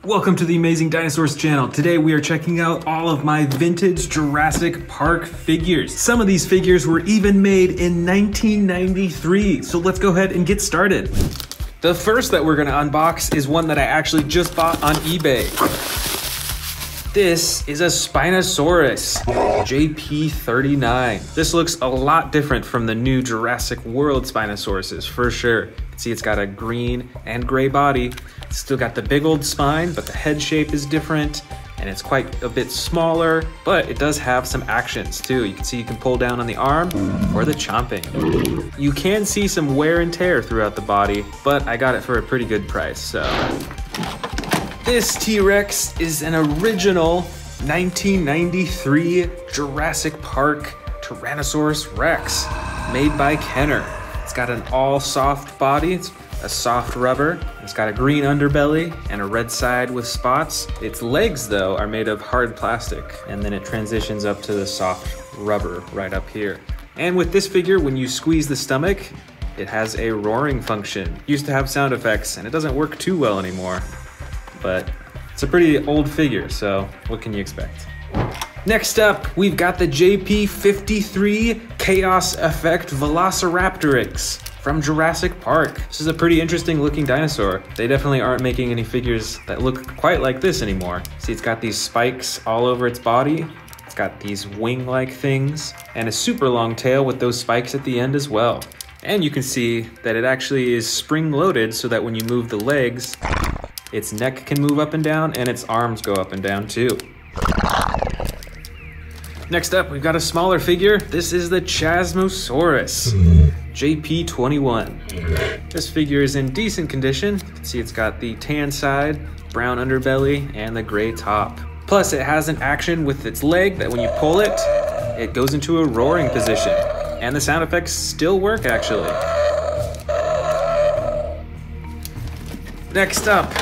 Welcome to the Amazing Dinosaurs channel. Today we are checking out all of my vintage Jurassic Park figures. Some of these figures were even made in 1993, so let's go ahead and get started. The first that we're gonna unbox is one that I actually just bought on eBay. This is a Spinosaurus Jp39. This looks a lot different from the new Jurassic World Spinosauruses, for sure. You can see it's got a green and gray body. It's still got the big old spine, but the head shape is different, and it's quite a bit smaller, but it does have some actions too. You can see you can pull down on the arm or the chomping. You can see some wear and tear throughout the body, but I got it for a pretty good price, so. This T-Rex is an original 1993 Jurassic Park Tyrannosaurus Rex made by Kenner. It's got an all soft body, it's a soft rubber, it's got a green underbelly and a red side with spots. Its legs though are made of hard plastic, and then it transitions up to the soft rubber right up here. And with this figure, when you squeeze the stomach, it has a roaring function. It used to have sound effects and it doesn't work too well anymore. But it's a pretty old figure, so what can you expect? Next up, we've got the Jp53 Chaos Effect Velociraptor from Jurassic Park. This is a pretty interesting looking dinosaur. They definitely aren't making any figures that look quite like this anymore. See, it's got these spikes all over its body. It's got these wing-like things and a super long tail with those spikes at the end as well. And you can see that it actually is spring-loaded so that when you move the legs, its neck can move up and down, and its arms go up and down too. Next up, we've got a smaller figure. This is the Chasmosaurus Jp21. This figure is in decent condition. You can see it's got the tan side, brown underbelly, and the gray top. Plus, it has an action with its leg that when you pull it, it goes into a roaring position. And the sound effects still work, actually. Next up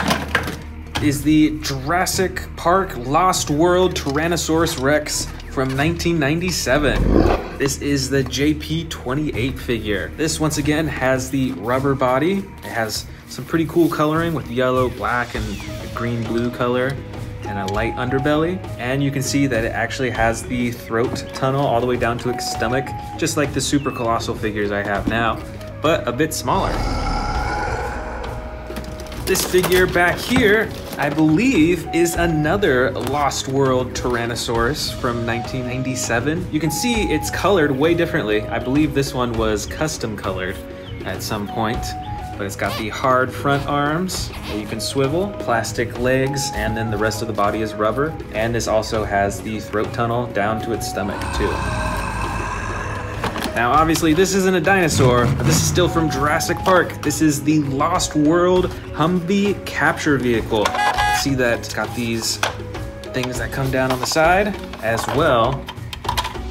is the Jurassic Park Lost World Tyrannosaurus Rex from 1997. This is the Jp28 figure. This once again has the rubber body. It has some pretty cool coloring with yellow, black, and a green blue color, and a light underbelly. And you can see that it actually has the throat tunnel all the way down to its stomach, just like the super colossal figures I have now, but a bit smaller. This figure back here, I believe, is another Lost World Tyrannosaurus from 1997. You can see it's colored way differently. I believe this one was custom colored at some point, but it's got the hard front arms that you can swivel, plastic legs, and then the rest of the body is rubber. And this also has the throat tunnel down to its stomach too. Now, obviously, this isn't a dinosaur, but this is still from Jurassic Park. This is the Lost World Humvee Capture vehicle. See that it's got these things that come down on the side, as well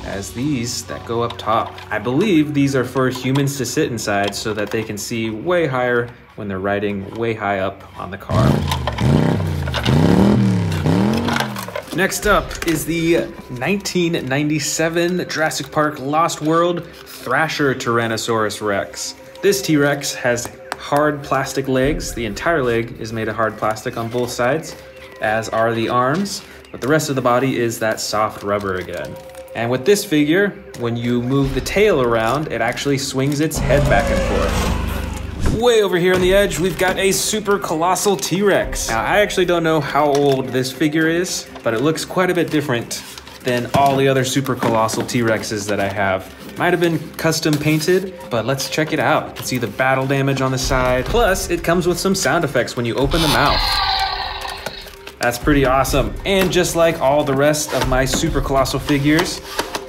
as these that go up top. I believe these are for humans to sit inside so that they can see way higher when they're riding way high up on the car. Next up is the 1997 Jurassic Park Lost World Thrasher Tyrannosaurus Rex. This T-Rex has hard plastic legs. The entire leg is made of hard plastic on both sides, as are the arms, but the rest of the body is that soft rubber again. And with this figure, when you move the tail around, it actually swings its head back and forth. Way over here on the edge, we've got a super colossal T-Rex. Now, I actually don't know how old this figure is, but it looks quite a bit different than all the other super colossal T-Rexes that I have. Might have been custom painted, but let's check it out. You can see the battle damage on the side. Plus, it comes with some sound effects when you open the mouth. That's pretty awesome. And just like all the rest of my super colossal figures,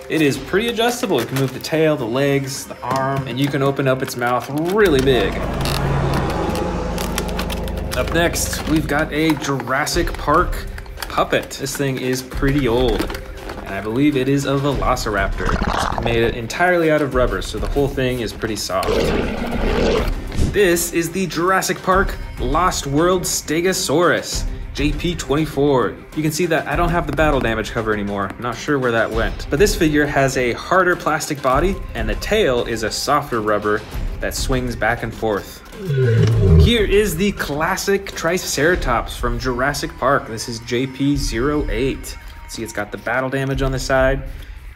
it is pretty adjustable. You can move the tail, the legs, the arm, and you can open up its mouth really big. Up next, we've got a Jurassic Park puppet. This thing is pretty old, and I believe it is a Velociraptor. It's made entirely out of rubber, so the whole thing is pretty soft. This is the Jurassic Park Lost World Stegosaurus Jp24. You can see that I don't have the battle damage cover anymore. I'm not sure where that went. But this figure has a harder plastic body, and the tail is a softer rubber that swings back and forth. Here is the classic Triceratops from Jurassic Park. This is Jp08. See, it's got the battle damage on the side,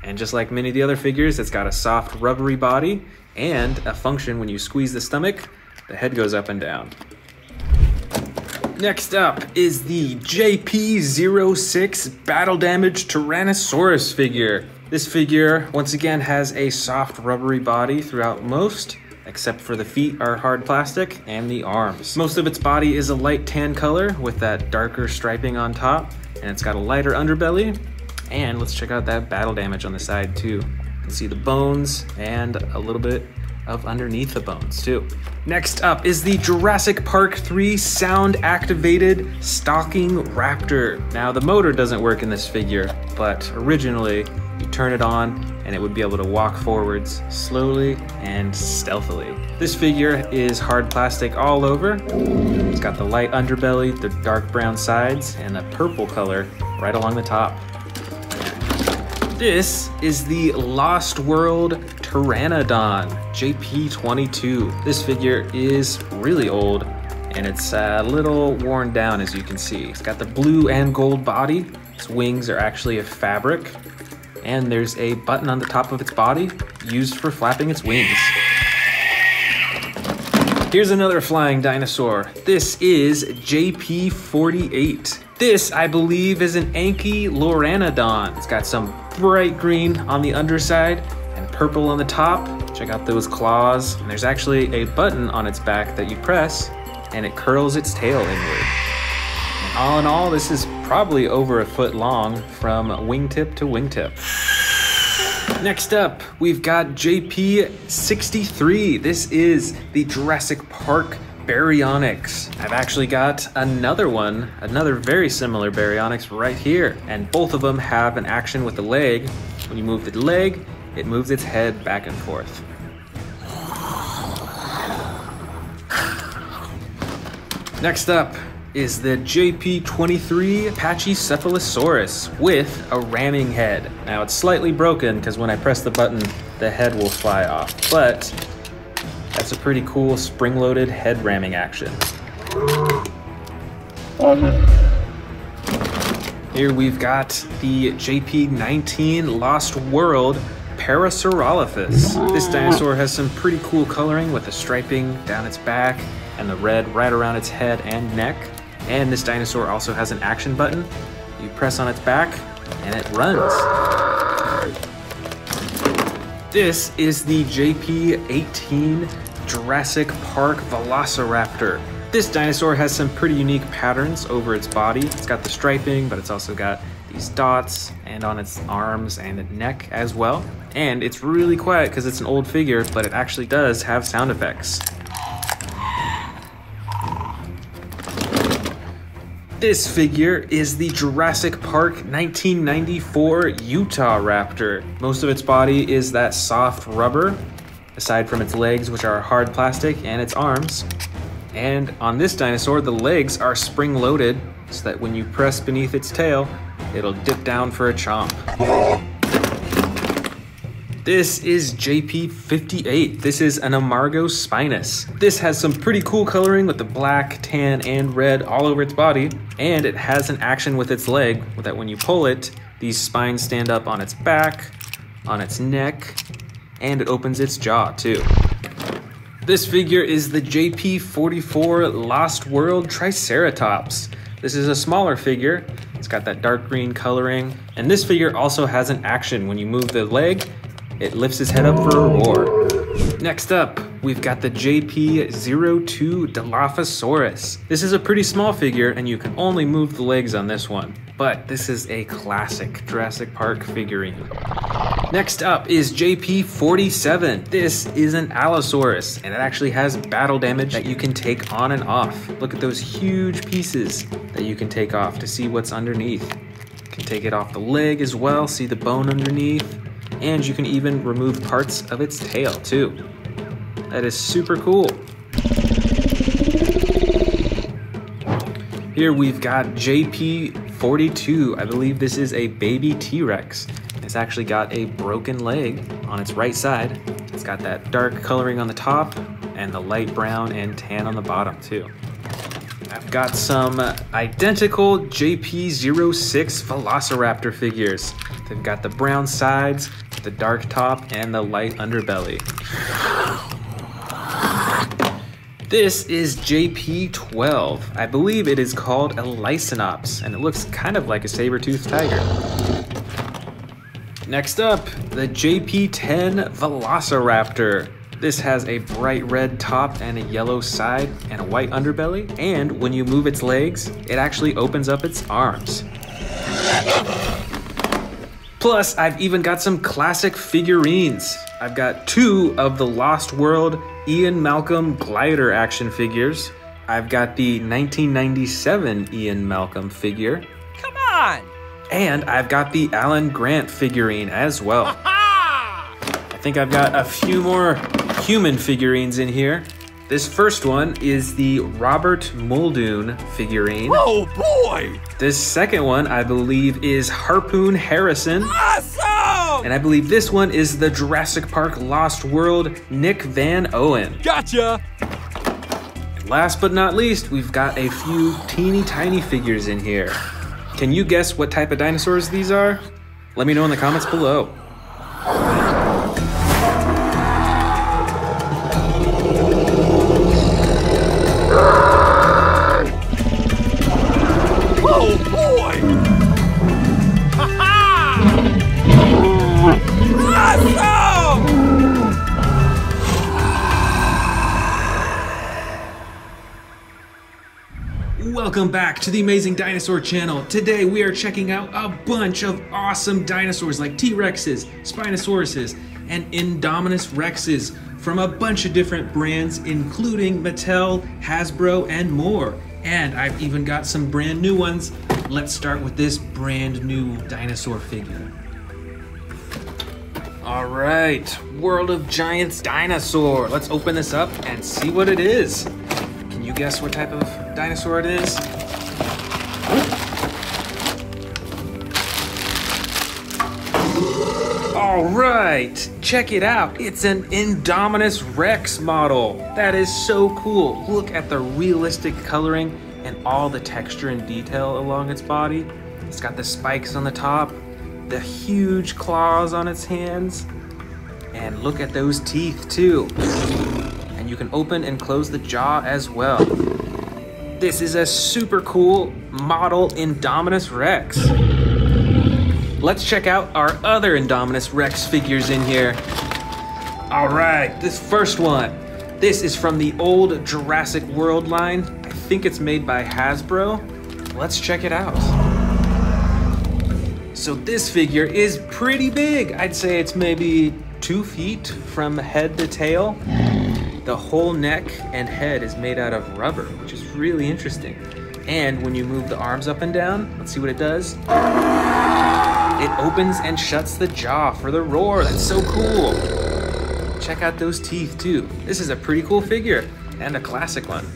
and just like many of the other figures, it's got a soft rubbery body and a function when you squeeze the stomach, the head goes up and down. Next up is the Jp06 battle damage Tyrannosaurus figure. This figure, once again, has a soft rubbery body throughout most, except for the feet are hard plastic and the arms. Most of its body is a light tan color with that darker striping on top, and it's got a lighter underbelly. And let's check out that battle damage on the side too. You can see the bones and a little bit of underneath the bones too. Next up is the Jurassic Park 3 sound activated stalking raptor. Now the motor doesn't work in this figure, but originally you turn it on and it would be able to walk forwards slowly and stealthily. This figure is hard plastic all over. It's got the light underbelly, the dark brown sides, and a purple color right along the top. This is the Lost World Pteranodon, Jp22. This figure is really old and it's a little worn down, as you can see. It's got the blue and gold body. Its wings are actually of fabric, and there's a button on the top of its body used for flapping its wings. Here's another flying dinosaur. This is Jp48. This, I believe, is an Anki Loranadon. It's got some bright green on the underside and purple on the top. Check out those claws. And there's actually a button on its back that you press and it curls its tail inward. And all in all, this is probably over a foot long from wingtip to wingtip. Next up, we've got Jp63. This is the Jurassic Park Baryonyx. I've actually got another one, another very similar Baryonyx right here. And both of them have an action with the leg. When you move the leg, it moves its head back and forth. Next up is the Jp23 Patchy Cephalosaurus with a ramming head. Now it's slightly broken because when I press the button, the head will fly off, but that's a pretty cool spring-loaded head ramming action. Here we've got the Jp19 Lost World Parasaurolophus. This dinosaur has some pretty cool coloring with the striping down its back and the red right around its head and neck. And this dinosaur also has an action button. You press on its back and it runs. This is the Jp18 Jurassic Park Velociraptor. This dinosaur has some pretty unique patterns over its body. It's got the striping, but it's also got these dots and on its arms and neck as well. And it's really quiet because it's an old figure, but it actually does have sound effects. This figure is the Jurassic Park 1994 Utah Raptor. Most of its body is that soft rubber, aside from its legs, which are hard plastic, and its arms. And on this dinosaur, the legs are spring-loaded, so that when you press beneath its tail, it'll dip down for a chomp. This is Jp58. This is an Amargo Spinus. This has some pretty cool coloring with the black, tan, and red all over its body, and it has an action with its leg that when you pull it, these spines stand up on its back, on its neck, and it opens its jaw too. This figure is the Jp44 Lost World Triceratops. This is a smaller figure. It's got that dark green coloring, and this figure also has an action. When you move the leg, it lifts his head up for a roar. Next up, we've got the Jp02 Dilophosaurus. This is a pretty small figure and you can only move the legs on this one, but this is a classic Jurassic Park figurine. Next up is Jp47. This is an Allosaurus and it actually has battle damage that you can take on and off. Look at those huge pieces that you can take off to see what's underneath. You can take it off the leg as well, see the bone underneath. And you can even remove parts of its tail too. That is super cool. Here we've got Jp42. I believe this is a baby T-Rex. It's actually got a broken leg on its right side. It's got that dark coloring on the top and the light brown and tan on the bottom too. I've got some identical Jp06 Velociraptor figures. They've got the brown sides, the dark top, and the light underbelly. This is Jp12. I believe it is called a Lycinops, and it looks kind of like a saber-toothed tiger. Next up, the Jp10 Velociraptor. This has a bright red top and a yellow side and a white underbelly, and when you move its legs, it actually opens up its arms. Plus, I've even got some classic figurines. I've got 2 of the Lost World Ian Malcolm glider action figures. I've got the 1997 Ian Malcolm figure. Come on! And I've got the Alan Grant figurine as well. I think I've got a few more human figurines in here. This first one is the Robert Muldoon figurine. Oh boy! This second one, I believe, is Harpoon Harrison. Awesome! And I believe this one is the Jurassic Park Lost World Nick Van Owen. Gotcha! Last but not least, we've got a few teeny tiny figures in here. Can you guess what type of dinosaurs these are? Let me know in the comments below. Oh boy! Ha-ha! Awesome! Welcome back to the Amazing Dinosaur channel. Today we are checking out a bunch of awesome dinosaurs like T-Rexes, Spinosauruses, and Indominus Rexes from a bunch of different brands, including Mattel, Hasbro, and more. And I've even got some brand new ones. Let's start with this brand new dinosaur figure. All right, World of Giants dinosaur. Let's open this up and see what it is. Can you guess what type of dinosaur it is? All right, check it out. It's an Indominus Rex model. That is so cool. Look at the realistic coloring and all the texture and detail along its body. It's got the spikes on the top, the huge claws on its hands, and look at those teeth too. And you can open and close the jaw as well. This is a super cool model Indominus Rex. Let's check out our other Indominus Rex figures in here. All right, this first one. This is from the old Jurassic World line. I think it's made by Hasbro. Let's check it out. So this figure is pretty big. I'd say it's maybe 2 feet from head to tail. The whole neck and head is made out of rubber, which is really interesting. And when you move the arms up and down, let's see what it does. It opens and shuts the jaw for the roar. That's so cool. Check out those teeth too. This is a pretty cool figure and a classic one.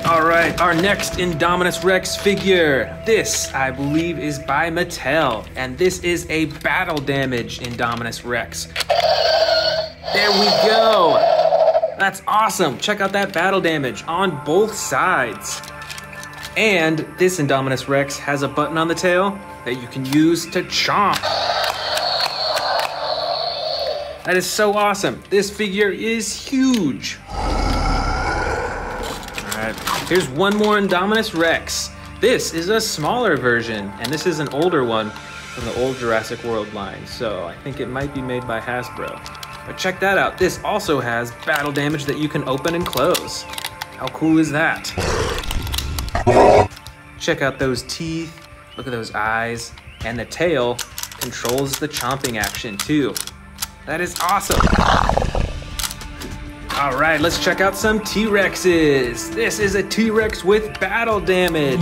All right, our next Indominus Rex figure. This, I believe, is by Mattel, and this is a battle damaged Indominus Rex. There we go. That's awesome. Check out that battle damage on both sides. And this Indominus Rex has a button on the tail that you can use to chomp. That is so awesome. This figure is huge. All right, here's one more Indominus Rex. This is a smaller version, and this is an older one from the old Jurassic World line, so I think it might be made by Hasbro. But check that out. This also has battle damage that you can open and close. How cool is that? Check out those teeth, look at those eyes, and the tail controls the chomping action too. That is awesome. All right, let's check out some T-Rexes. This is a T-Rex with battle damage.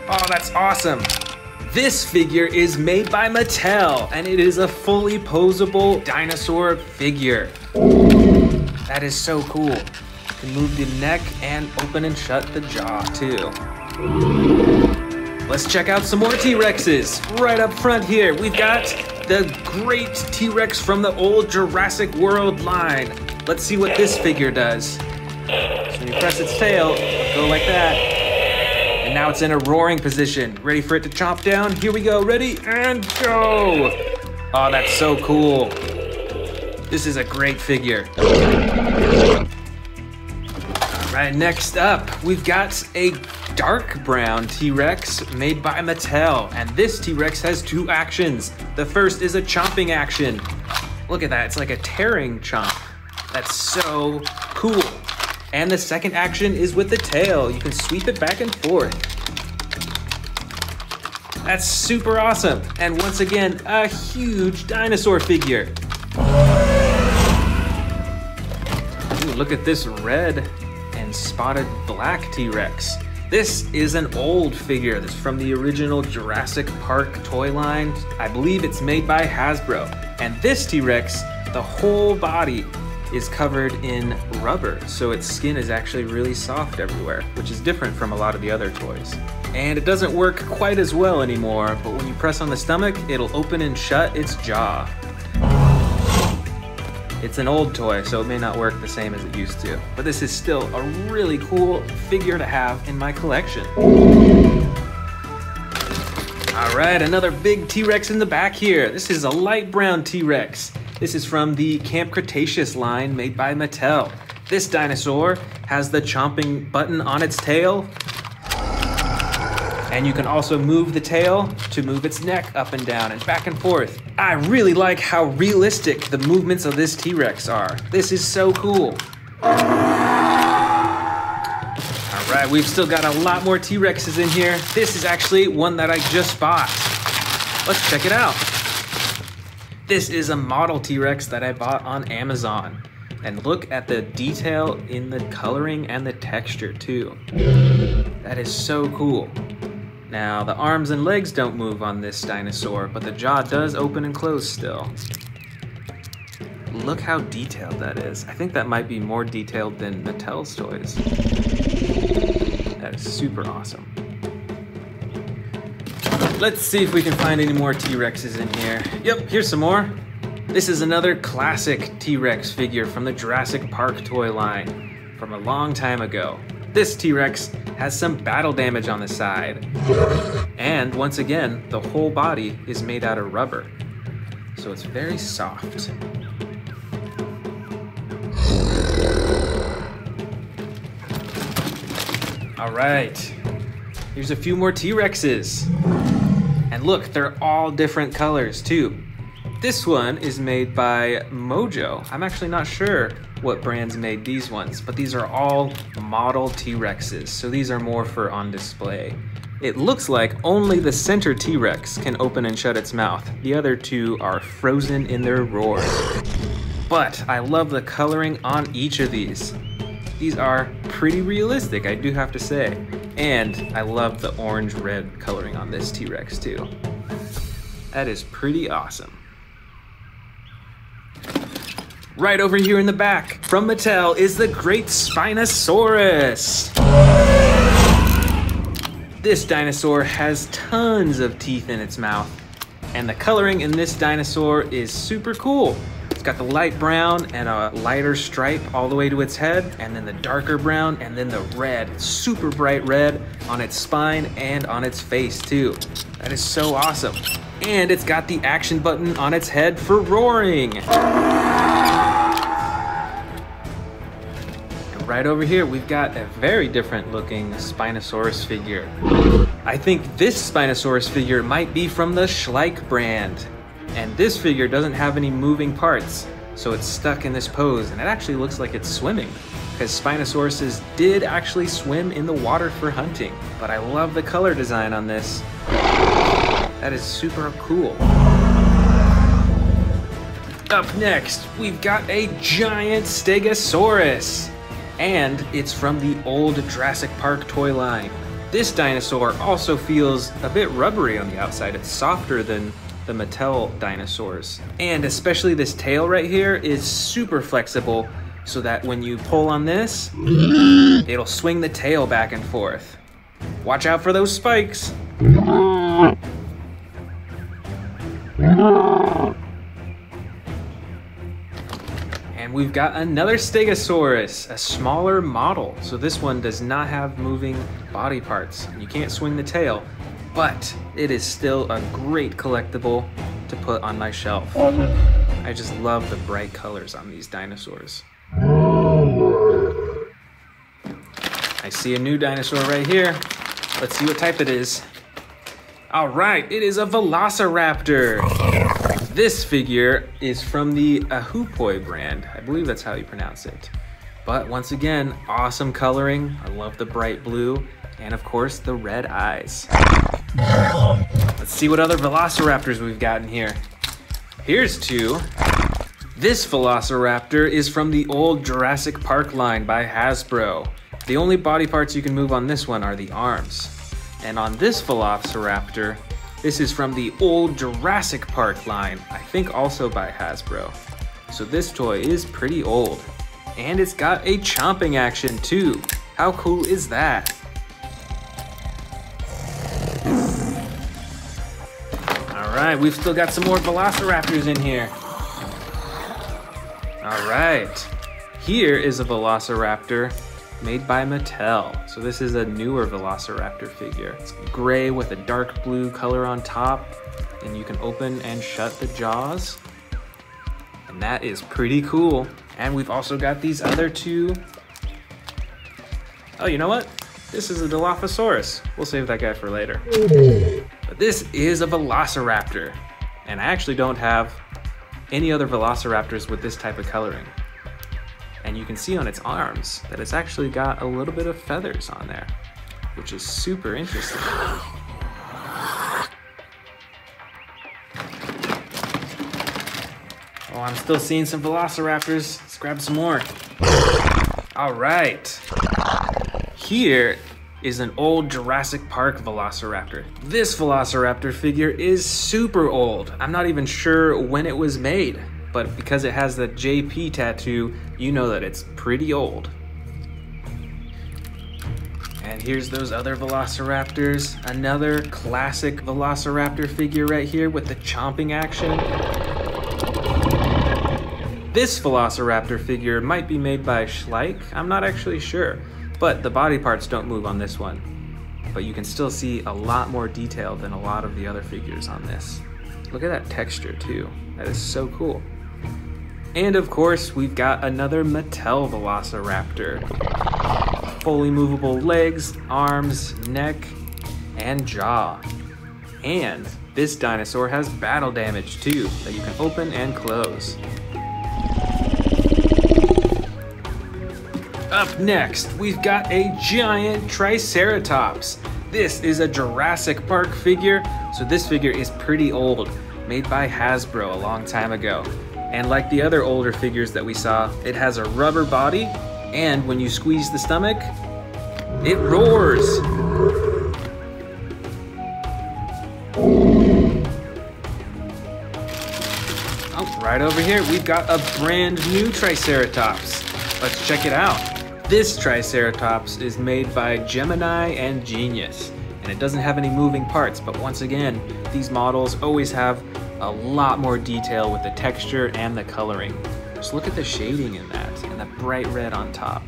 Oh, that's awesome. This figure is made by Mattel, and it is a fully posable dinosaur figure. That is so cool. You can move the neck and open and shut the jaw too. Let's check out some more T-Rexes. Right up front here, we've got the great T-Rex from the old Jurassic World line. Let's see what this figure does. So when you press its tail, it'll go like that. And now it's in a roaring position. Ready for it to chomp down? Here we go, ready, and go! Oh, that's so cool. This is a great figure. All right, next up, we've got a dark brown T-Rex made by Mattel. And this T-Rex has two actions. The first is a chomping action. Look at that, it's like a tearing chomp. That's so cool. And the second action is with the tail. You can sweep it back and forth. That's super awesome. And once again, a huge dinosaur figure. Ooh, look at this red and spotted black T-Rex. This is an old figure that's from the original Jurassic Park toy line. I believe it's made by Hasbro. And this T-Rex, the whole body is covered in rubber, so its skin is actually really soft everywhere, which is different from a lot of the other toys. And it doesn't work quite as well anymore, but when you press on the stomach, it'll open and shut its jaw. It's an old toy, so it may not work the same as it used to, but this is still a really cool figure to have in my collection. All right, another big T-Rex in the back here. This is a light brown T-Rex. This is from the Camp Cretaceous line made by Mattel. This dinosaur has the chomping button on its tail, and you can also move the tail to move its neck up and down and back and forth. I really like how realistic the movements of this T-Rex are. This is so cool. All right, we've still got a lot more T-Rexes in here. This is actually one that I just bought. Let's check it out. This is a model T-Rex that I bought on Amazon. And look at the detail in the coloring and the texture too. That is so cool. Now, the arms and legs don't move on this dinosaur, but the jaw does open and close still. Look how detailed that is. I think that might be more detailed than Mattel's toys. That is super awesome. Let's see if we can find any more T-Rexes in here. Yep, here's some more. This is another classic T-Rex figure from the Jurassic Park toy line from a long time ago. This T-Rex has some battle damage on the side. And once again, the whole body is made out of rubber. So it's very soft. All right, here's a few more T-Rexes. And look, they're all different colors too. This one is made by Mojo. I'm actually not sure what brands made these ones, but these are all model T-Rexes, so these are more for on display. It looks like only the center T-Rex can open and shut its mouth. The other two are frozen in their roars. But I love the coloring on each of these. These are pretty realistic, I do have to say. And I love the orange-red coloring on this T-Rex too. That is pretty awesome. Right over here in the back, from Mattel, is the great Spinosaurus. This dinosaur has tons of teeth in its mouth, and the coloring in this dinosaur is super cool. It's got the light brown and a lighter stripe all the way to its head, and then the darker brown, and then the red, super bright red on its spine and on its face too. That is so awesome. And it's got the action button on its head for roaring. Right over here, we've got a very different looking Spinosaurus figure. I think this Spinosaurus figure might be from the Schleich brand. And this figure doesn't have any moving parts, so it's stuck in this pose, and it actually looks like it's swimming, because Spinosauruses did actually swim in the water for hunting. But I love the color design on this. That is super cool. Up next, we've got a giant Stegosaurus. And it's from the old Jurassic Park toy line. This dinosaur also feels a bit rubbery on the outside. It's softer than the Mattel dinosaurs. And especially this tail right here is super flexible, so that when you pull on this, it'll swing the tail back and forth. Watch out for those spikes. And we've got another Stegosaurus, a smaller model. So this one does not have moving body parts. You can't swing the tail, but it is still a great collectible to put on my shelf. I just love the bright colors on these dinosaurs. I see a new dinosaur right here. Let's see what type it is. All right, it is a Velociraptor. This figure is from the Ahupoi brand. I believe that's how you pronounce it. But once again, awesome coloring. I love the bright blue and of course the red eyes. Let's see what other Velociraptors we've gotten here. Here's two. This Velociraptor is from the old Jurassic Park line by Hasbro. The only body parts you can move on this one are the arms. And on this Velociraptor, this is from the old Jurassic Park line, I think also by Hasbro. So this toy is pretty old. And it's got a chomping action too. How cool is that? All right, we've still got some more Velociraptors in here. All right, here is a Velociraptor made by Mattel. So this is a newer Velociraptor figure. It's gray with a dark blue color on top, and you can open and shut the jaws. And that is pretty cool. And we've also got these other two. Oh, you know what? This is a Dilophosaurus. We'll save that guy for later. But this is a Velociraptor. And I actually don't have any other Velociraptors with this type of coloring. And you can see on its arms that it's actually got a little bit of feathers on there, which is super interesting. Oh, I'm still seeing some Velociraptors. Let's grab some more. All right. Here is an old Jurassic Park Velociraptor. This Velociraptor figure is super old. I'm not even sure when it was made, but because it has the JP tattoo, you know that it's pretty old. And here's those other Velociraptors. Another classic Velociraptor figure right here with the chomping action. This Velociraptor figure might be made by Schleich, I'm not actually sure, but the body parts don't move on this one. But you can still see a lot more detail than a lot of the other figures on this. Look at that texture too, that is so cool. And of course, we've got another Mattel Velociraptor. Fully movable legs, arms, neck, and jaw. And this dinosaur has battle damage too, that you can open and close. Up next, we've got a giant Triceratops. This is a Jurassic Park figure, so this figure is pretty old, made by Hasbro a long time ago. And like the other older figures that we saw, it has a rubber body, and when you squeeze the stomach, it roars. Oh, right over here, we've got a brand new Triceratops. Let's check it out. This Triceratops is made by Gemini and Genius, and it doesn't have any moving parts, but once again, these models always have a lot more detail with the texture and the coloring. Just look at the shading in that, and the bright red on top.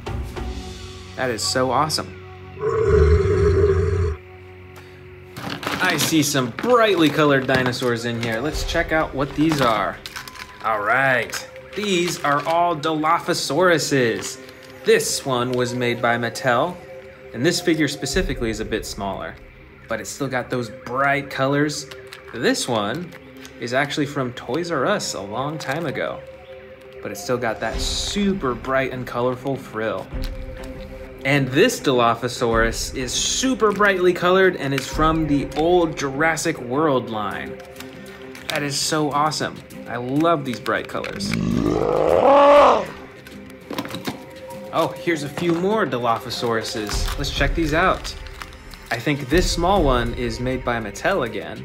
That is so awesome. I see some brightly colored dinosaurs in here. Let's check out what these are. All right, these are all Dilophosauruses. This one was made by Mattel, and this figure specifically is a bit smaller, but it's still got those bright colors. This one is actually from Toys R Us a long time ago, but it's still got that super bright and colorful frill. And this Dilophosaurus is super brightly colored and is from the old Jurassic World line. That is so awesome. I love these bright colors. Oh, here's a few more Dilophosauruses. Let's check these out. I think this small one is made by Mattel again.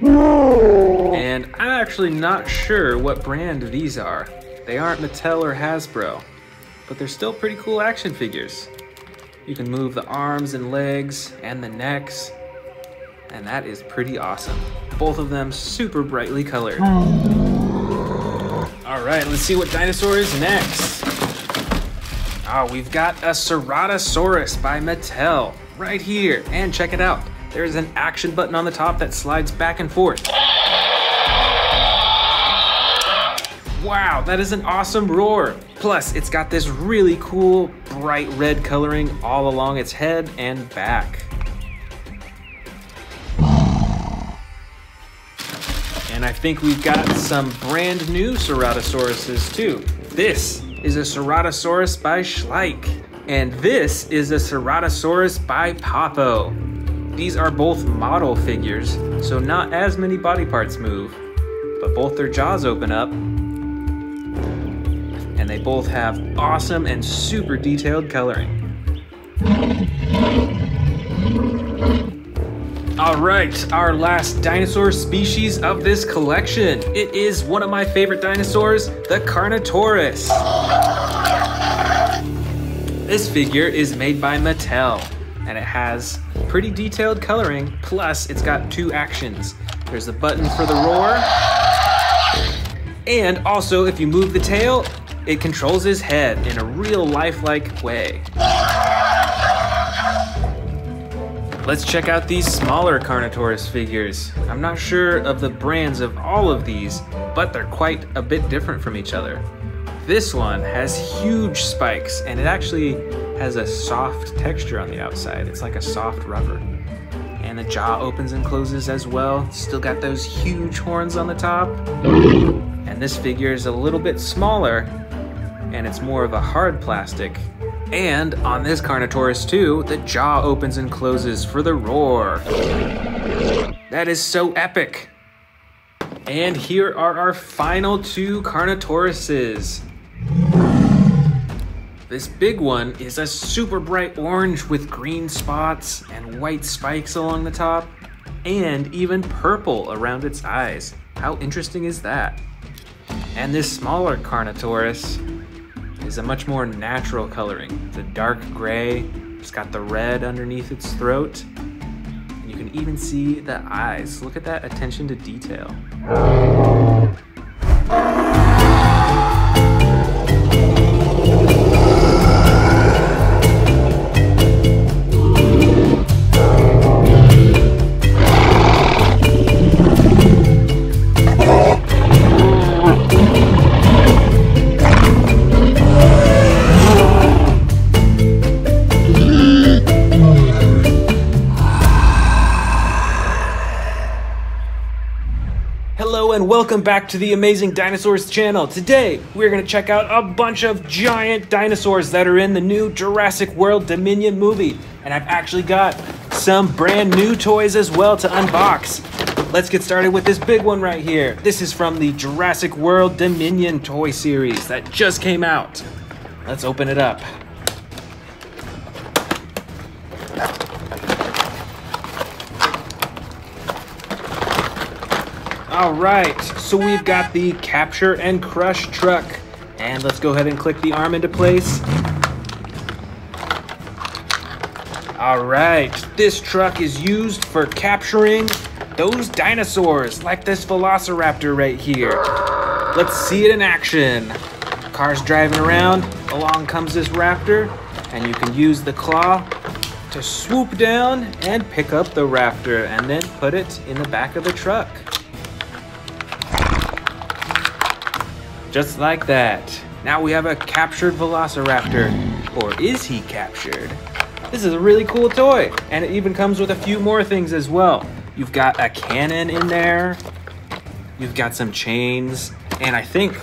And I'm actually not sure what brand these are. They aren't Mattel or Hasbro, but they're still pretty cool action figures. You can move the arms and legs and the necks, and that is pretty awesome. Both of them super brightly colored. All right, let's see what dinosaur is next. Oh, we've got a Ceratosaurus by Mattel right here. And check it out. There's an action button on the top that slides back and forth. Wow, that is an awesome roar. Plus, it's got this really cool bright red coloring all along its head and back. And I think we've got some brand new Ceratosauruses too. This is a Ceratosaurus by Schleich, and this is a Ceratosaurus by Papo. These are both model figures, so not as many body parts move, but both their jaws open up, and they both have awesome and super detailed coloring. All right, our last dinosaur species of this collection. It is one of my favorite dinosaurs, the Carnotaurus. This figure is made by Mattel, and it has pretty detailed coloring, plus it's got two actions. There's a button for the roar, and also if you move the tail, it controls his head in a real lifelike way. Let's check out these smaller Carnotaurus figures. I'm not sure of the brands of all of these, but they're quite a bit different from each other. This one has huge spikes, and it actually has a soft texture on the outside. It's like a soft rubber. And the jaw opens and closes as well. Still got those huge horns on the top. And this figure is a little bit smaller, and it's more of a hard plastic. And on this Carnotaurus too, the jaw opens and closes for the roar. That is so epic. And here are our final two Carnotauruses. This big one is a super bright orange with green spots and white spikes along the top, and even purple around its eyes. How interesting is that? And this smaller Carnotaurus is a much more natural coloring. It's a dark gray, it's got the red underneath its throat, and you can even see the eyes. Look at that attention to detail. And welcome back to the Amazing Dinosaurs channel. Today, we're going to check out a bunch of giant dinosaurs that are in the new Jurassic World Dominion movie. And I've actually got some brand new toys as well to unbox. Let's get started with this big one right here. This is from the Jurassic World Dominion toy series that just came out. Let's open it up. All right, so we've got the Capture and Crush truck. And let's go ahead and click the arm into place. All right, this truck is used for capturing those dinosaurs, like this Velociraptor right here. Let's see it in action. Car's driving around, along comes this raptor, and you can use the claw to swoop down and pick up the raptor and then put it in the back of the truck. Just like that. Now we have a captured Velociraptor. Or is he captured? This is a really cool toy. And it even comes with a few more things as well. You've got a cannon in there. You've got some chains. And I think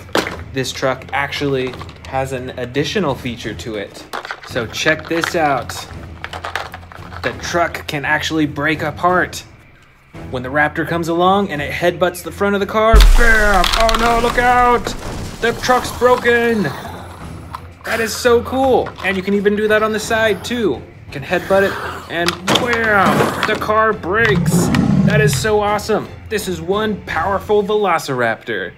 this truck actually has an additional feature to it. So check this out. The truck can actually break apart. When the raptor comes along and it headbutts the front of the car, bam! Oh no, look out! The truck's broken! That is so cool. And you can even do that on the side too. You can headbutt it and wham! The car breaks. That is so awesome. This is one powerful Velociraptor.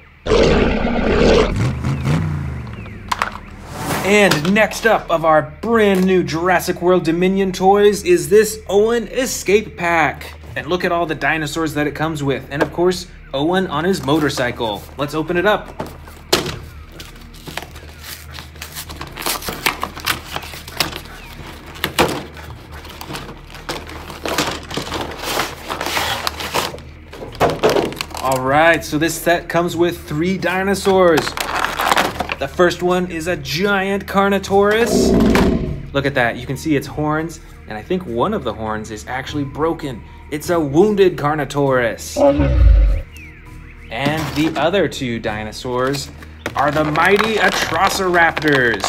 And next up of our brand new Jurassic World Dominion toys is this Owen Escape Pack. And look at all the dinosaurs that it comes with. And of course, Owen on his motorcycle. Let's open it up. All right, so this set comes with 3 dinosaurs. The first one is a giant Carnotaurus. Look at that, you can see its horns, and I think one of the horns is actually broken. It's a wounded Carnotaurus. And the other 2 dinosaurs are the mighty Atrociraptors.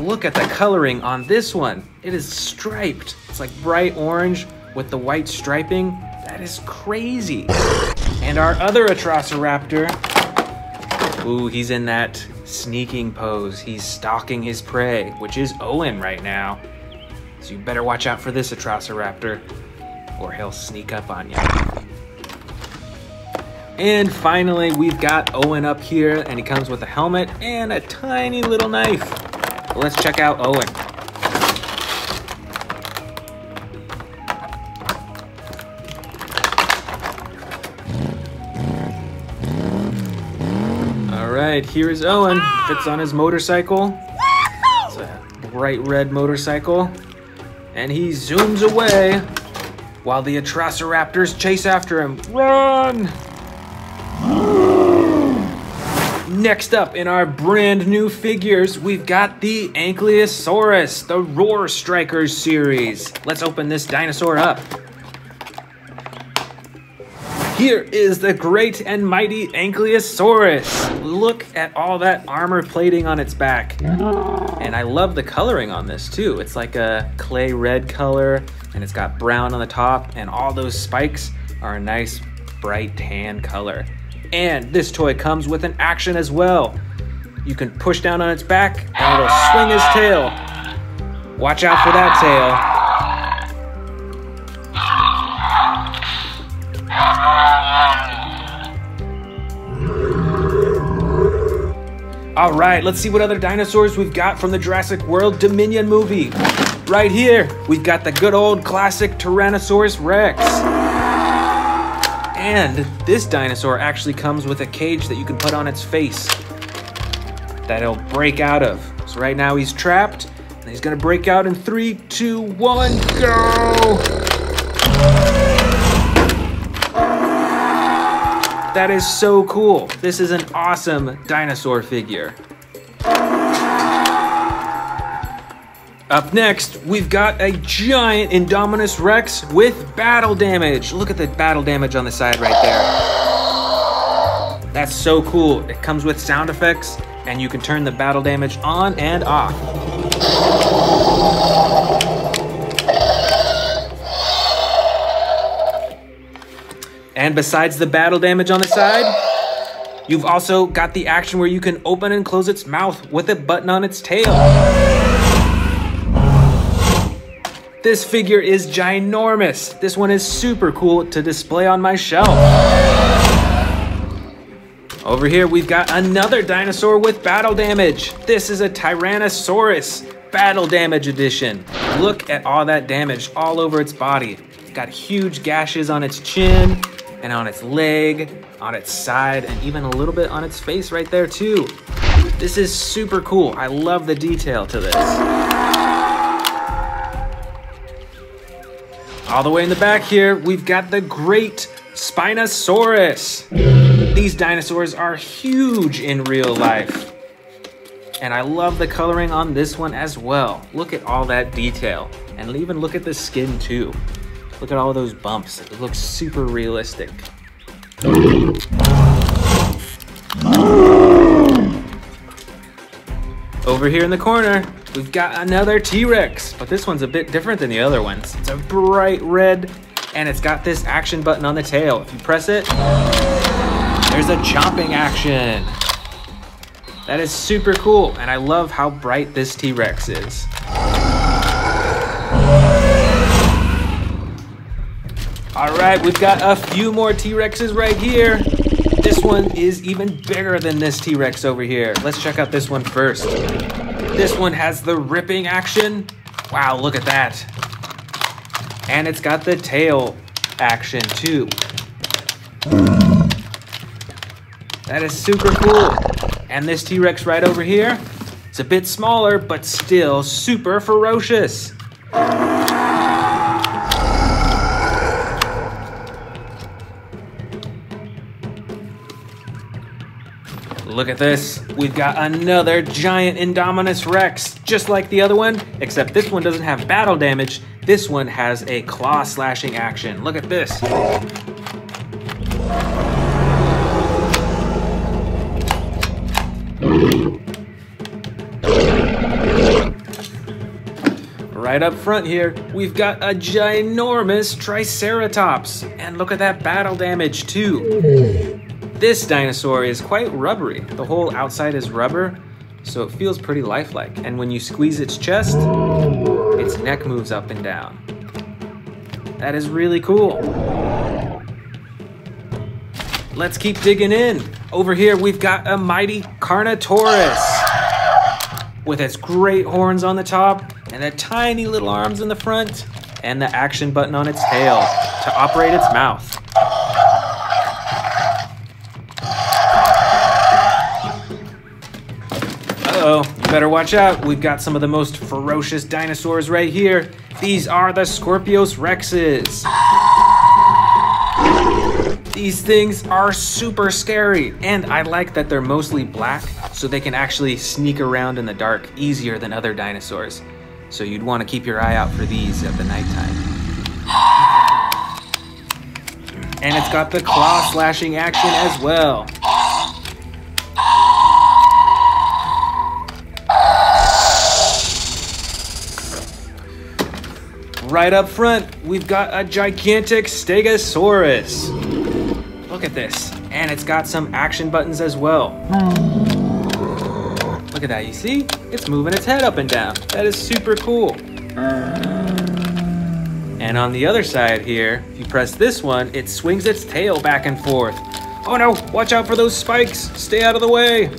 Look at the coloring on this one. It is striped. It's like bright orange with the white striping. That is crazy. And our other Atrociraptor, ooh, he's in that sneaking pose. He's stalking his prey, which is Owen right now. So you better watch out for this Atrociraptor, or he'll sneak up on you. And finally, we've got Owen up here, and he comes with a helmet and a tiny little knife. Let's check out Owen. All right, here is Owen. Fits on his motorcycle. It's a bright red motorcycle. And he zooms away while the Atrociraptors chase after him. Run! Next up in our brand new figures, we've got the Ankylosaurus, the Roar Strikers series. Let's open this dinosaur up. Here is the great and mighty Ankylosaurus. Look at all that armor plating on its back. And I love the coloring on this too. It's like a clay red color, and it's got brown on the top, and all those spikes are a nice bright tan color. And this toy comes with an action as well. You can push down on its back and it'll swing his tail. Watch out for that tail. All right, let's see what other dinosaurs we've got from the Jurassic World Dominion movie. Right here, we've got the good old classic Tyrannosaurus Rex. And this dinosaur actually comes with a cage that you can put on its face that it'll break out of. So right now he's trapped, and he's gonna break out in 3, 2, 1, go! That is so cool. This is an awesome dinosaur figure. Up next, we've got a giant Indominus Rex with battle damage. Look at the battle damage on the side right there. That's so cool. It comes with sound effects, and you can turn the battle damage on and off. And besides the battle damage on the side, you've also got the action where you can open and close its mouth with a button on its tail. This figure is ginormous. This one is super cool to display on my shelf. Over here, we've got another dinosaur with battle damage. This is a Tyrannosaurus Battle Damage Edition. Look at all that damage all over its body. It's got huge gashes on its chin and on its leg, on its side, and even a little bit on its face right there too. This is super cool. I love the detail to this. All the way in the back here, we've got the great Spinosaurus. These dinosaurs are huge in real life. And I love the coloring on this one as well. Look at all that detail. And even look at the skin too. Look at all those bumps. It looks super realistic. Over here in the corner, we've got another T-Rex, but this one's a bit different than the other ones. It's a bright red, and it's got this action button on the tail. If you press it, there's a chomping action. That is super cool, and I love how bright this T-Rex is. All right, we've got a few more T-Rexes right here. This one is even bigger than this T-Rex over here. Let's check out this one first. This one has the ripping action. Wow, look at that. And it's got the tail action too. That is super cool. And this T-Rex right over here, it's a bit smaller, but still super ferocious. Look at this. We've got another giant Indominus Rex, just like the other one, except this one doesn't have battle damage. This one has a claw slashing action. Look at this. Right up front here, we've got a ginormous Triceratops. And look at that battle damage too. This dinosaur is quite rubbery. The whole outside is rubber, so it feels pretty lifelike. And when you squeeze its chest, its neck moves up and down. That is really cool. Let's keep digging in. Over here, we've got a mighty Carnotaurus with its great horns on the top and the tiny little arms in the front and the action button on its tail to operate its mouth. Uh-oh, you better watch out. We've got some of the most ferocious dinosaurs right here. These are the Scorpios Rexes. These things are super scary, and I like that they're mostly black, so they can actually sneak around in the dark easier than other dinosaurs. So you'd want to keep your eye out for these at the nighttime. And it's got the claw slashing action as well. Right up front, we've got a gigantic Stegosaurus. Look at this. And it's got some action buttons as well. Look at that, you see? It's moving its head up and down. That is super cool. And on the other side here, if you press this one, it swings its tail back and forth. Oh no, watch out for those spikes. Stay out of the way.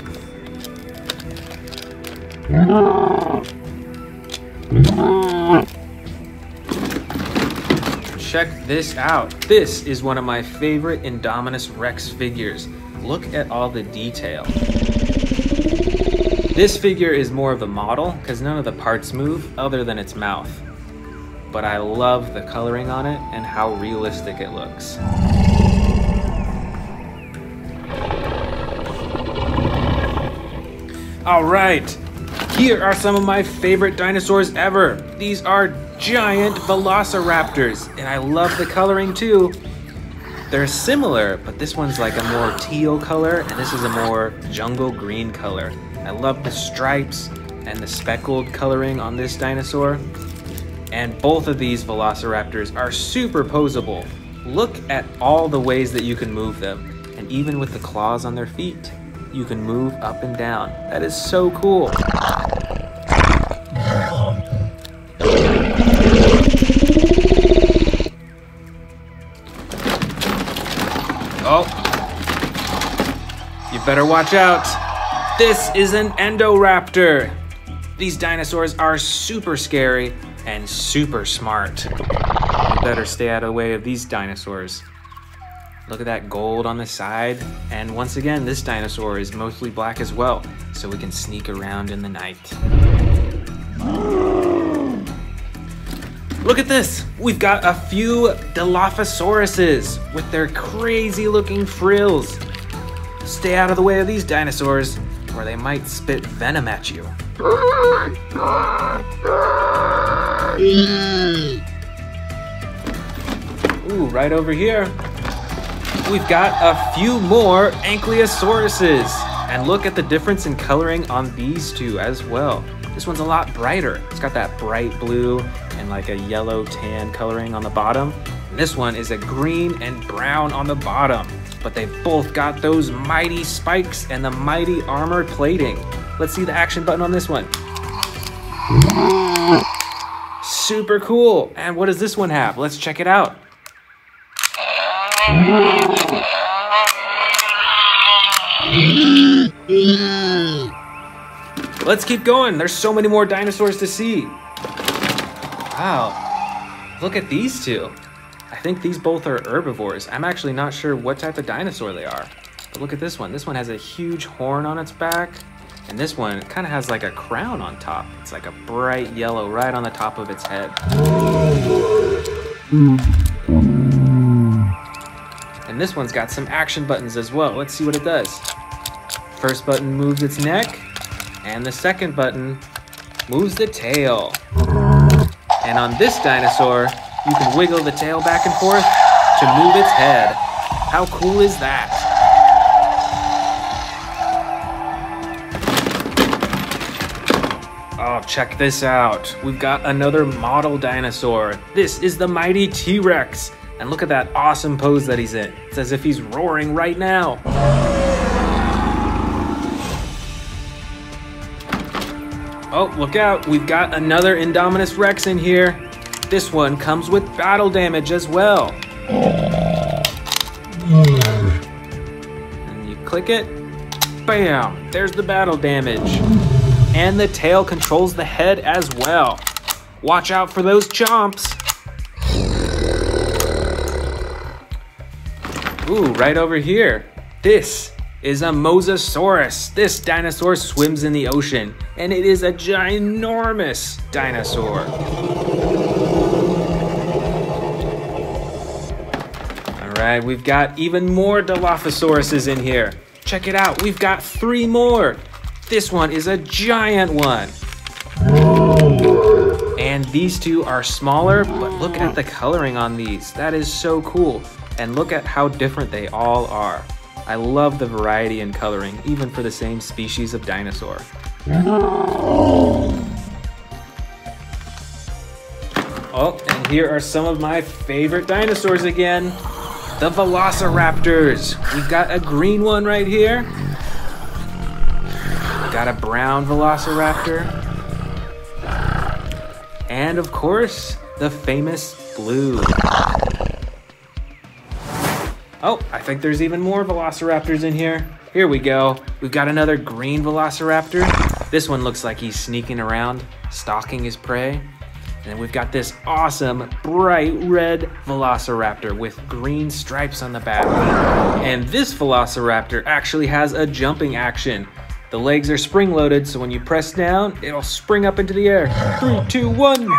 Check this out. This is one of my favorite Indominus Rex figures. Look at all the detail. This figure is more of a model because none of the parts move other than its mouth. But I love the coloring on it and how realistic it looks. All right, here are some of my favorite dinosaurs ever. These are giant Velociraptors, and I love the coloring too. They're similar, but this one's like a more teal color, and this is a more jungle green color. I love the stripes and the speckled coloring on this dinosaur. And both of these Velociraptors are super poseable. Look at all the ways that you can move them. And even with the claws on their feet, you can move up and down. That is so cool. Oh, you better watch out. This is an Endo Raptor. These dinosaurs are super scary and super smart. You better stay out of the way of these dinosaurs. Look at that gold on the side. And once again, this dinosaur is mostly black as well, so we can sneak around in the night. Look at this. We've got a few Dilophosauruses with their crazy looking frills. Stay out of the way of these dinosaurs or they might spit venom at you. Ooh, right over here, we've got a few more Ankylosauruses. And look at the difference in coloring on these two as well. This one's a lot brighter. It's got that bright blue and like a yellow tan coloring on the bottom. And this one is a green and brown on the bottom. But they've both got those mighty spikes and the mighty armored plating. Let's see the action button on this one. Super cool. And what does this one have? Let's check it out. Let's keep going. There's so many more dinosaurs to see. Wow. look at these two. I think these both are herbivores. I'm actually not sure what type of dinosaur they are. But look at this one. This one has a huge horn on its back. And this one kind of has like a crown on top. It's like a bright yellow right on the top of its head. And this one's got some action buttons as well. Let's see what it does. First button moves its neck, and the second button moves the tail. And on this dinosaur, you can wiggle the tail back and forth to move its head. How cool is that? Oh, check this out. We've got another model dinosaur. This is the mighty T-Rex. And look at that awesome pose that he's in. It's as if he's roaring right now. Oh, look out. We've got another Indominus Rex in here. This one comes with battle damage as well. And you click it. Bam! There's the battle damage. And the tail controls the head as well. Watch out for those chomps. Ooh, right over here. This is a Mosasaurus. This dinosaur swims in the ocean, and it is a ginormous dinosaur. All right, we've got even more Dilophosauruses in here. Check it out, we've got 3 more. This one is a giant one. And these two are smaller, but look at the coloring on these. That is so cool. And look at how different they all are. I love the variety in coloring, even for the same species of dinosaur. Oh, and here are some of my favorite dinosaurs again. The Velociraptors. We've got a green one right here. We've got a brown Velociraptor. And of course, the famous blue. Oh, I think there's even more Velociraptors in here. Here we go. We've got another green Velociraptor. This one looks like he's sneaking around, stalking his prey. And then we've got this awesome bright red Velociraptor with green stripes on the back. And this Velociraptor actually has a jumping action. The legs are spring-loaded, so when you press down, it'll spring up into the air. 3, 2, 1.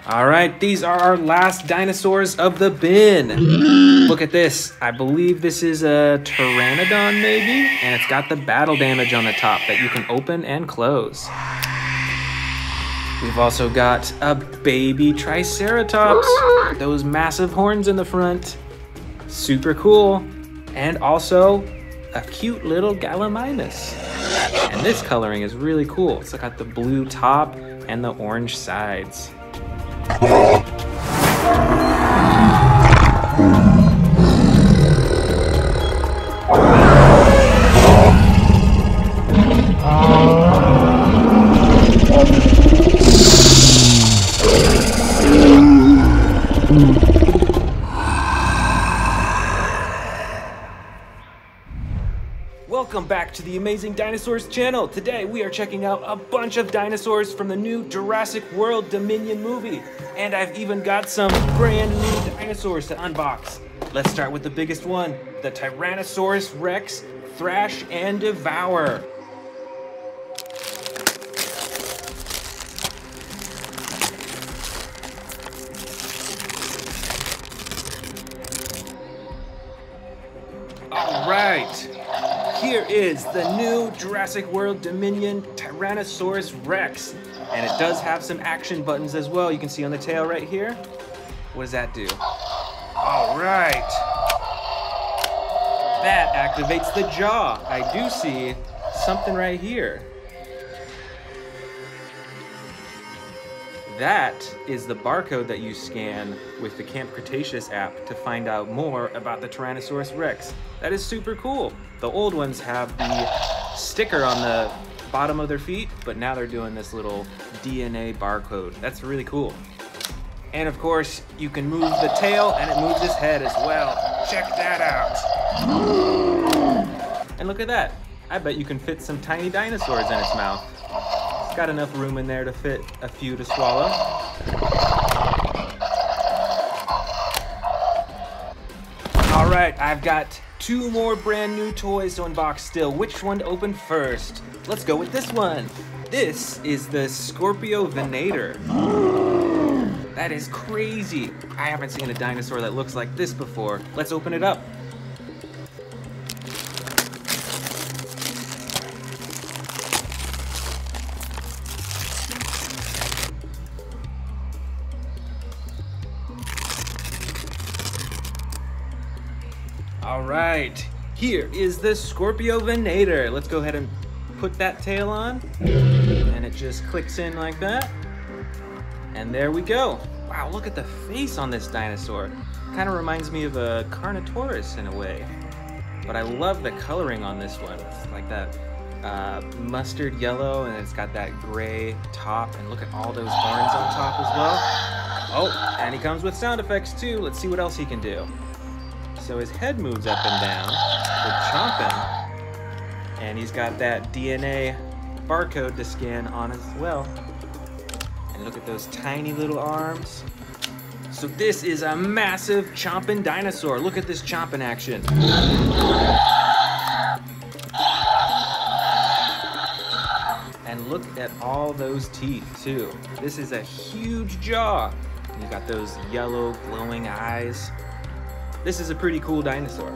All right, these are our last dinosaurs of the bin. Look at this. I believe this is a Pteranodon maybe, and it's got the battle damage on the top that you can open and close. We've also got a baby Triceratops, those massive horns in the front. Super cool. And also a cute little Gallimimus. And this coloring is really cool. It's got the blue top and the orange sides. Welcome back to the Amazing Dinosaurs channel. Today we are checking out a bunch of dinosaurs from the new Jurassic World Dominion movie. And I've even got some brand new dinosaurs to unbox. Let's start with the biggest one, the Tyrannosaurus Rex, Thrash and Devour. All right. Here is the new Jurassic World Dominion Tyrannosaurus Rex. And it does have some action buttons as well. You can see on the tail right here. What does that do? All right. That activates the jaw. I do see something right here. That is the barcode that you scan with the Camp Cretaceous app to find out more about the Tyrannosaurus Rex. That is super cool. The old ones have the sticker on the bottom of their feet, but now they're doing this little DNA barcode. That's really cool. And of course, you can move the tail and it moves his head as well. Check that out. And look at that. I bet you can fit some tiny dinosaurs in its mouth. It's got enough room in there to fit a few to swallow. All right, I've got 2 more brand new toys to unbox still. Which one to open first? Let's go with this one. This is the Scorpio Venator. That is crazy. I haven't seen a dinosaur that looks like this before. Let's open it up. All right, here is the Scorpio Venator. Let's go ahead and put that tail on, and it just clicks in like that. And there we go. Wow, look at the face on this dinosaur. Kind of reminds me of a Carnotaurus in a way. But I love the coloring on this one. It's like that mustard yellow, and it's got that gray top. And look at all those horns on top as well. Oh, and he comes with sound effects too. Let's see what else he can do. So his head moves up and down for chomping. And he's got that DNA barcode to scan on as well. And look at those tiny little arms. So this is a massive chomping dinosaur. Look at this chomping action. And look at all those teeth too. This is a huge jaw. And you got those yellow glowing eyes. This is a pretty cool dinosaur.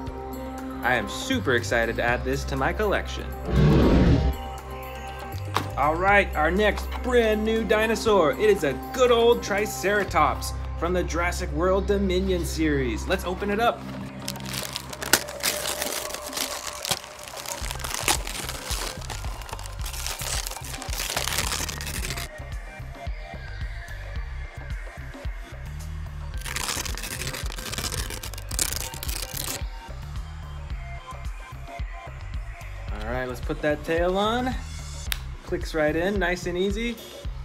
I am super excited to add this to my collection. All right, our next brand new dinosaur. It is a good old Triceratops from the Jurassic World Dominion series. Let's open it up. All right, let's put that tail on. Clicks right in, nice and easy.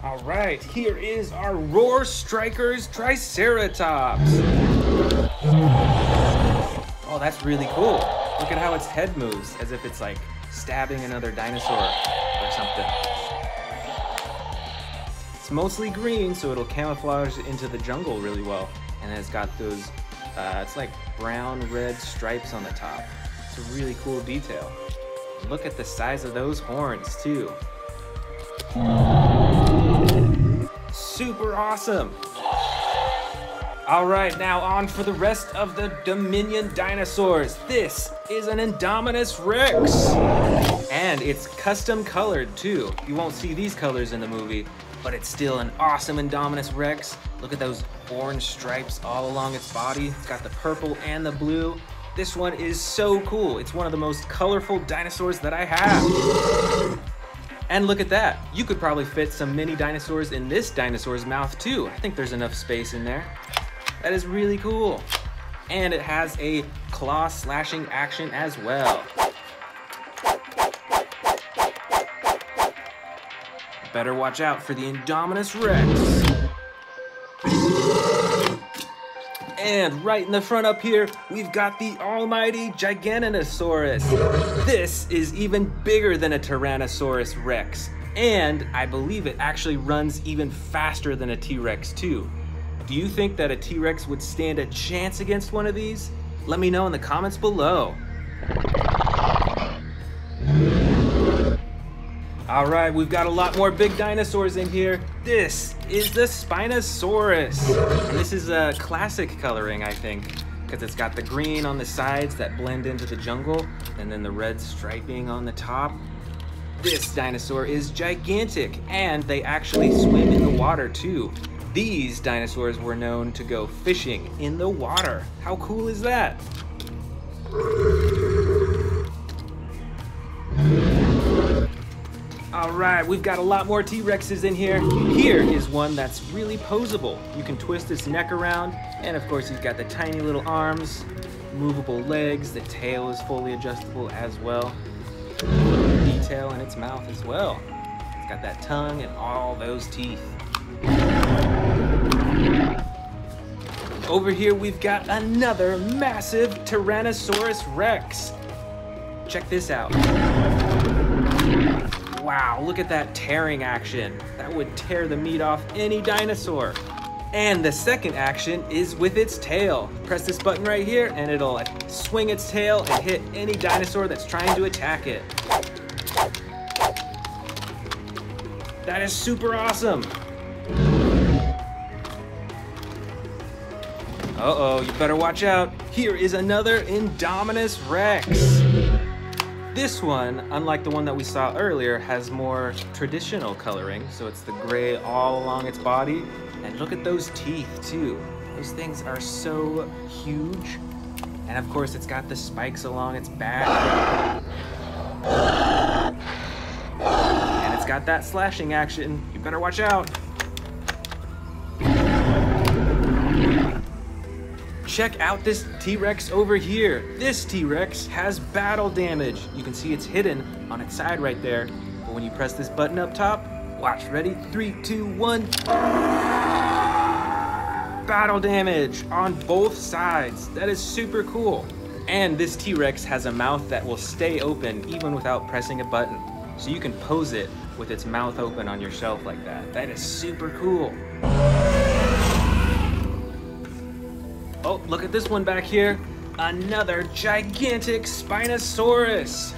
All right, here is our Roar Strikers Triceratops. Oh, that's really cool. Look at how its head moves, as if it's like stabbing another dinosaur or something. It's mostly green, so it'll camouflage into the jungle really well. And then it's got those, it's like brown, red stripes on the top. It's a really cool detail. Look at the size of those horns too. Super awesome. All right, now on for the rest of the Dominion dinosaurs. This is an Indominus Rex. And it's custom colored too. You won't see these colors in the movie, but it's still an awesome Indominus Rex. Look at those orange stripes all along its body. It's got the purple and the blue. This one is so cool. It's one of the most colorful dinosaurs that I have. And look at that. You could probably fit some mini dinosaurs in this dinosaur's mouth too. I think there's enough space in there. That is really cool. And it has a claw slashing action as well. Better watch out for the Indominus Rex. And right in the front up here, we've got the almighty Giganotosaurus. This is even bigger than a Tyrannosaurus Rex. And I believe it actually runs even faster than a T-Rex too. Do you think that a T-Rex would stand a chance against one of these? Let me know in the comments below. All right, we've got a lot more big dinosaurs in here. This is the Spinosaurus. And this is a classic coloring, I think, because it's got the green on the sides that blend into the jungle, and then the red striping on the top. This dinosaur is gigantic, and they actually swim in the water too. These dinosaurs were known to go fishing in the water. How cool is that? All right, we've got a lot more T-Rexes in here. Here is one that's really posable. You can twist its neck around, and of course he's got the tiny little arms, movable legs, the tail is fully adjustable as well. Detail in its mouth as well. It's got that tongue and all those teeth. Over here we've got another massive Tyrannosaurus Rex. Check this out. Wow, look at that tearing action. That would tear the meat off any dinosaur. And the second action is with its tail. Press this button right here and it'll swing its tail and hit any dinosaur that's trying to attack it. That is super awesome. Uh-oh, you better watch out. Here is another Indominus Rex. This one, unlike the one that we saw earlier, has more traditional coloring. So it's the gray all along its body. And look at those teeth too. Those things are so huge. And of course it's got the spikes along its back. And it's got that slashing action. You better watch out. Check out this T-Rex over here. This T-Rex has battle damage. You can see it's hidden on its side right there. But when you press this button up top, watch, ready? 3, 2, 1. Battle damage on both sides. That is super cool. And this T-Rex has a mouth that will stay open even without pressing a button. So you can pose it with its mouth open on your shelf like that. That is super cool. Oh, look at this one back here. Another gigantic Spinosaurus.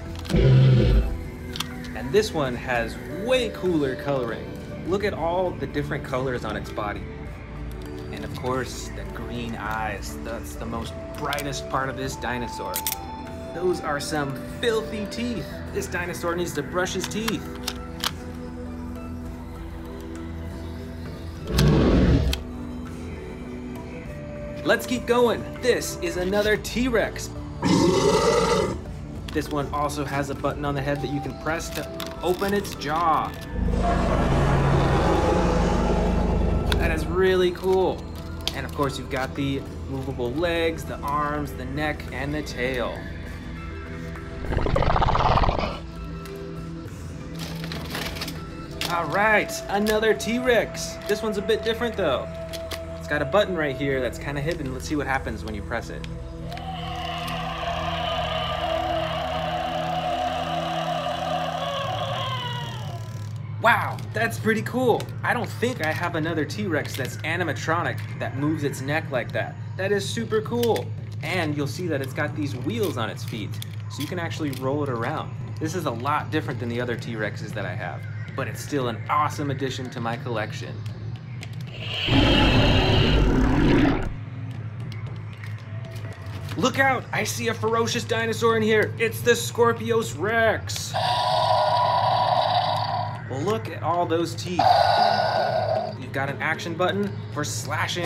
And this one has way cooler coloring. Look at all the different colors on its body. And of course, the green eyes. That's the most brightest part of this dinosaur. Those are some filthy teeth. This dinosaur needs to brush his teeth. Let's keep going. This is another T-Rex. This one also has a button on the head that you can press to open its jaw. That is really cool. And of course, you've got the movable legs, the arms, the neck, and the tail. All right, another T-Rex. This one's a bit different though. It's got a button right here that's kind of hidden. Let's see what happens when you press it. Wow, that's pretty cool. I don't think I have another T-Rex that's animatronic that moves its neck like that. That is super cool. And you'll see that it's got these wheels on its feet, so you can actually roll it around. This is a lot different than the other T-Rexes that I have, but it's still an awesome addition to my collection. Look out, I see a ferocious dinosaur in here. It's the Scorpio Rex. Well, look at all those teeth. You've got an action button for slashing.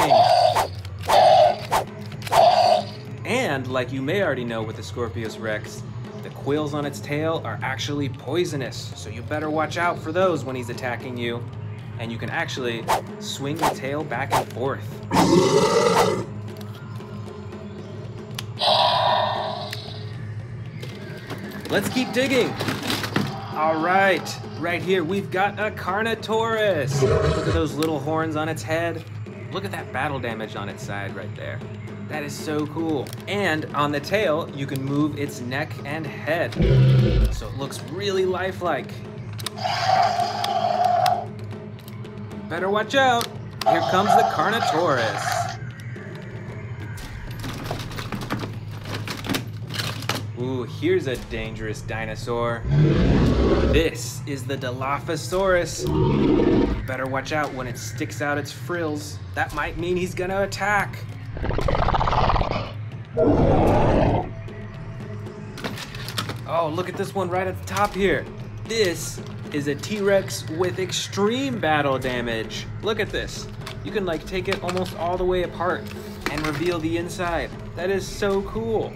And like you may already know with the Scorpio Rex, the quills on its tail are actually poisonous. So you better watch out for those when he's attacking you. And you can actually swing the tail back and forth. Let's keep digging. All right, right here we've got a Carnotaurus. Look at those little horns on its head. Look at that battle damage on its side right there. That is so cool. And on the tail, you can move its neck and head. So it looks really lifelike. Better watch out. Here comes the Carnotaurus. Ooh, here's a dangerous dinosaur. This is the Dilophosaurus. You better watch out when it sticks out its frills. That might mean he's gonna attack. Oh, look at this one right at the top here. This is a T-Rex with extreme battle damage. Look at this. You can like take it almost all the way apart and reveal the inside. That is so cool.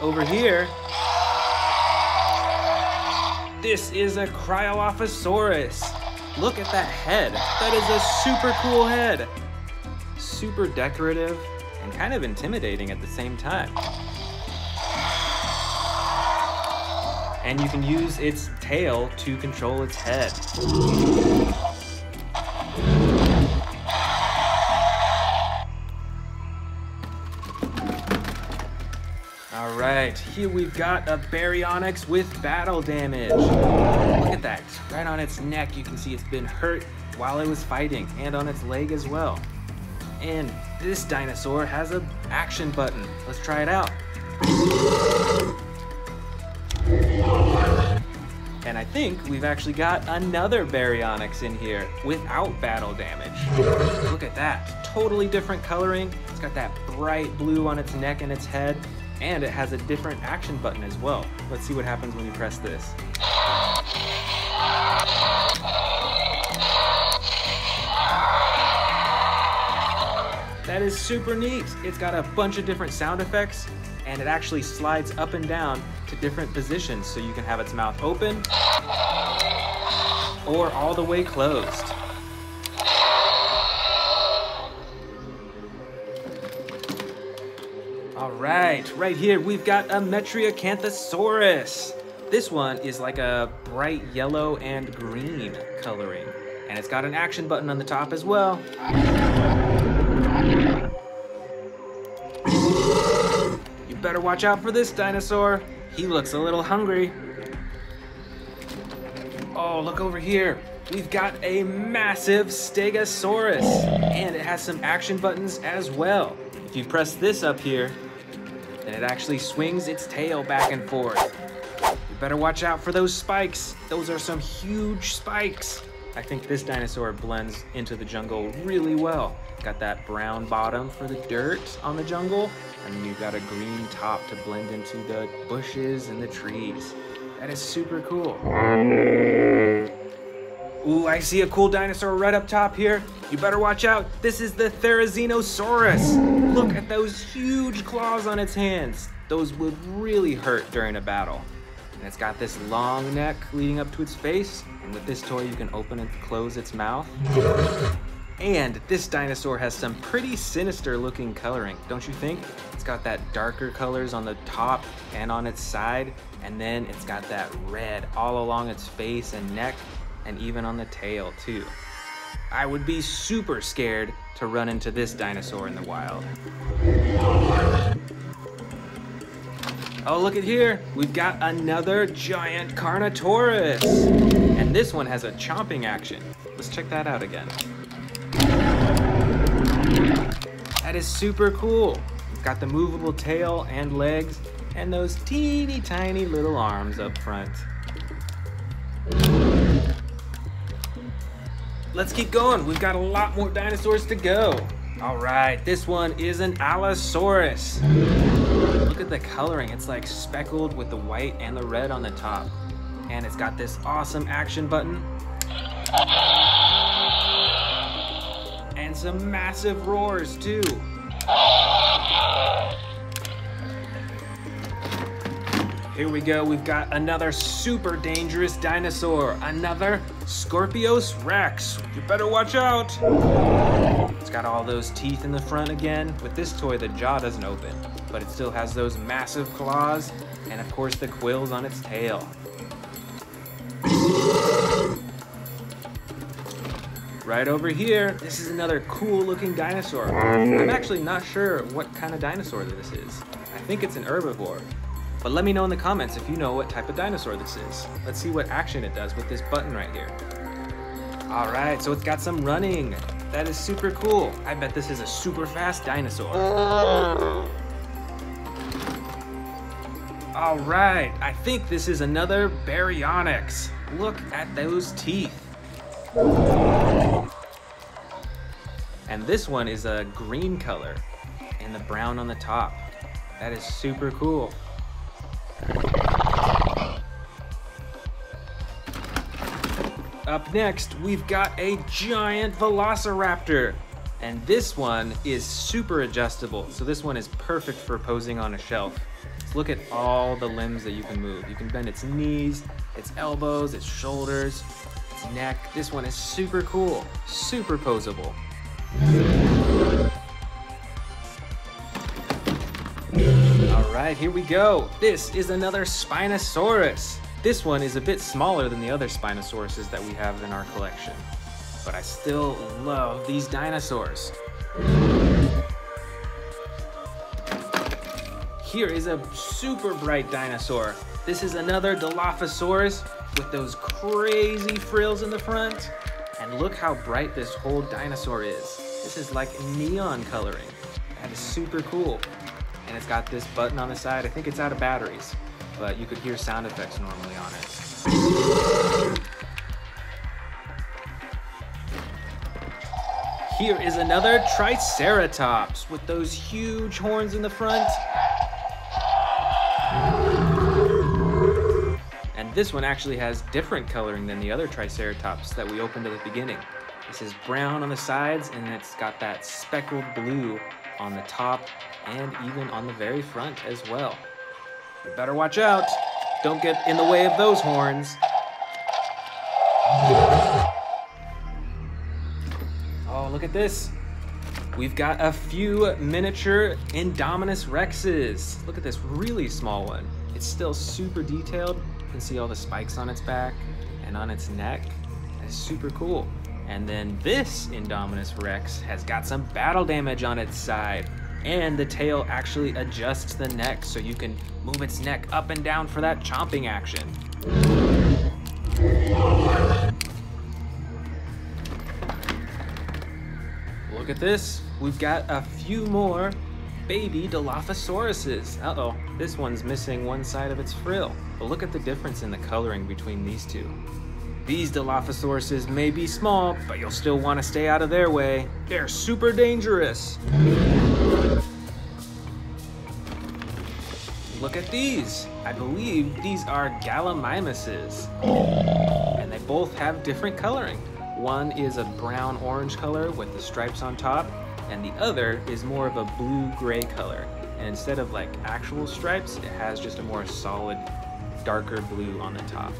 Over here, this is a Cryolophosaurus. Look at that head. That is a super cool head. super decorative and kind of intimidating at the same time. And you can use its tail to control its head. All right, here we've got a Baryonyx with battle damage. Look at that, right on its neck, you can see it's been hurt while it was fighting, and on its leg as well. And this dinosaur has an action button. Let's try it out. And I think we've actually got another Baryonyx in here without battle damage. Look at that, totally different coloring. It's got that bright blue on its neck and its head, and it has a different action button as well. Let's see what happens when you press this. That is super neat. It's got a bunch of different sound effects, and it actually slides up and down to different positions, so you can have its mouth open or all the way closed. All right here we've got a Metria Canthosaurus. This one is like a bright yellow and green coloring, and it's got an action button on the top as well. You better watch out for this dinosaur. He looks a little hungry. Oh, look over here. We've got a massive Stegosaurus, and it has some action buttons as well. If you press this up here, then it actually swings its tail back and forth. You better watch out for those spikes. Those are some huge spikes. I think this dinosaur blends into the jungle really well. Got that brown bottom for the dirt on the jungle, and then you've got a green top to blend into the bushes and the trees. That is super cool. Ooh, I see a cool dinosaur right up top here. You better watch out. This is the Therizinosaurus. Look at those huge claws on its hands. Those would really hurt during a battle. And it's got this long neck leading up to its face. And with this toy, you can open and close its mouth. And this dinosaur has some pretty sinister looking coloring, don't you think? It's got that darker colors on the top and on its side. And then it's got that red all along its face and neck, and even on the tail too. I would be super scared to run into this dinosaur in the wild. Oh, look at here. We've got another giant Carnotaurus. And this one has a chomping action. Let's check that out again. That is super cool. It's got the movable tail and legs and those teeny tiny little arms up front. Let's keep going. We've got a lot more dinosaurs to go. All right, this one is an Allosaurus. Look at the coloring. It's like speckled with the white and the red on the top. And it's got this awesome action button. And some massive roars too. Here we go, we've got another super dangerous dinosaur, another Scorpius Rex. You better watch out. It's got all those teeth in the front again. With this toy, the jaw doesn't open, but it still has those massive claws and of course the quills on its tail. Right over here, this is another cool looking dinosaur. I'm actually not sure what kind of dinosaur this is. I think it's an herbivore. But let me know in the comments if you know what type of dinosaur this is. Let's see what action it does with this button right here. All right, so it's got some running. That is super cool. I bet this is a super fast dinosaur. All right, I think this is another Baryonyx. Look at those teeth. And this one is a green color and the brown on the top. That is super cool. Up next, we've got a giant Velociraptor. And this one is super adjustable. So this one is perfect for posing on a shelf. So look at all the limbs that you can move. You can bend its knees, its elbows, its shoulders, its neck. This one is super cool, super posable. right, here we go. This is another Spinosaurus. This one is a bit smaller than the other Spinosauruses that we have in our collection, but I still love these dinosaurs. Here is a super bright dinosaur. This is another Dilophosaurus with those crazy frills in the front. And look how bright this whole dinosaur is. This is like neon coloring. That is super cool. And it's got this button on the side. I think it's out of batteries, but you could hear sound effects normally on it. Here is another Triceratops with those huge horns in the front. And this one actually has different coloring than the other Triceratops that we opened at the beginning. This is brown on the sides, and it's got that speckled blue on the top and even on the very front as well. You better watch out. Don't get in the way of those horns. Oh, look at this. We've got a few miniature Indominus Rexes. Look at this really small one. It's still super detailed. You can see all the spikes on its back and on its neck. That's super cool. And then this Indominus Rex has got some battle damage on its side. And the tail actually adjusts the neck so you can move its neck up and down for that chomping action. Look at this. We've got a few more baby Dilophosauruses. Uh-oh, this one's missing one side of its frill. But look at the difference in the coloring between these two. These Dilophosauruses may be small, but you'll still want to stay out of their way. They're super dangerous. Look at these. I believe these are Gallimimuses. And they both have different coloring. One is a brown-orange color with the stripes on top, and the other is more of a blue-gray color. And instead of like actual stripes, it has just a more solid, darker blue on the top.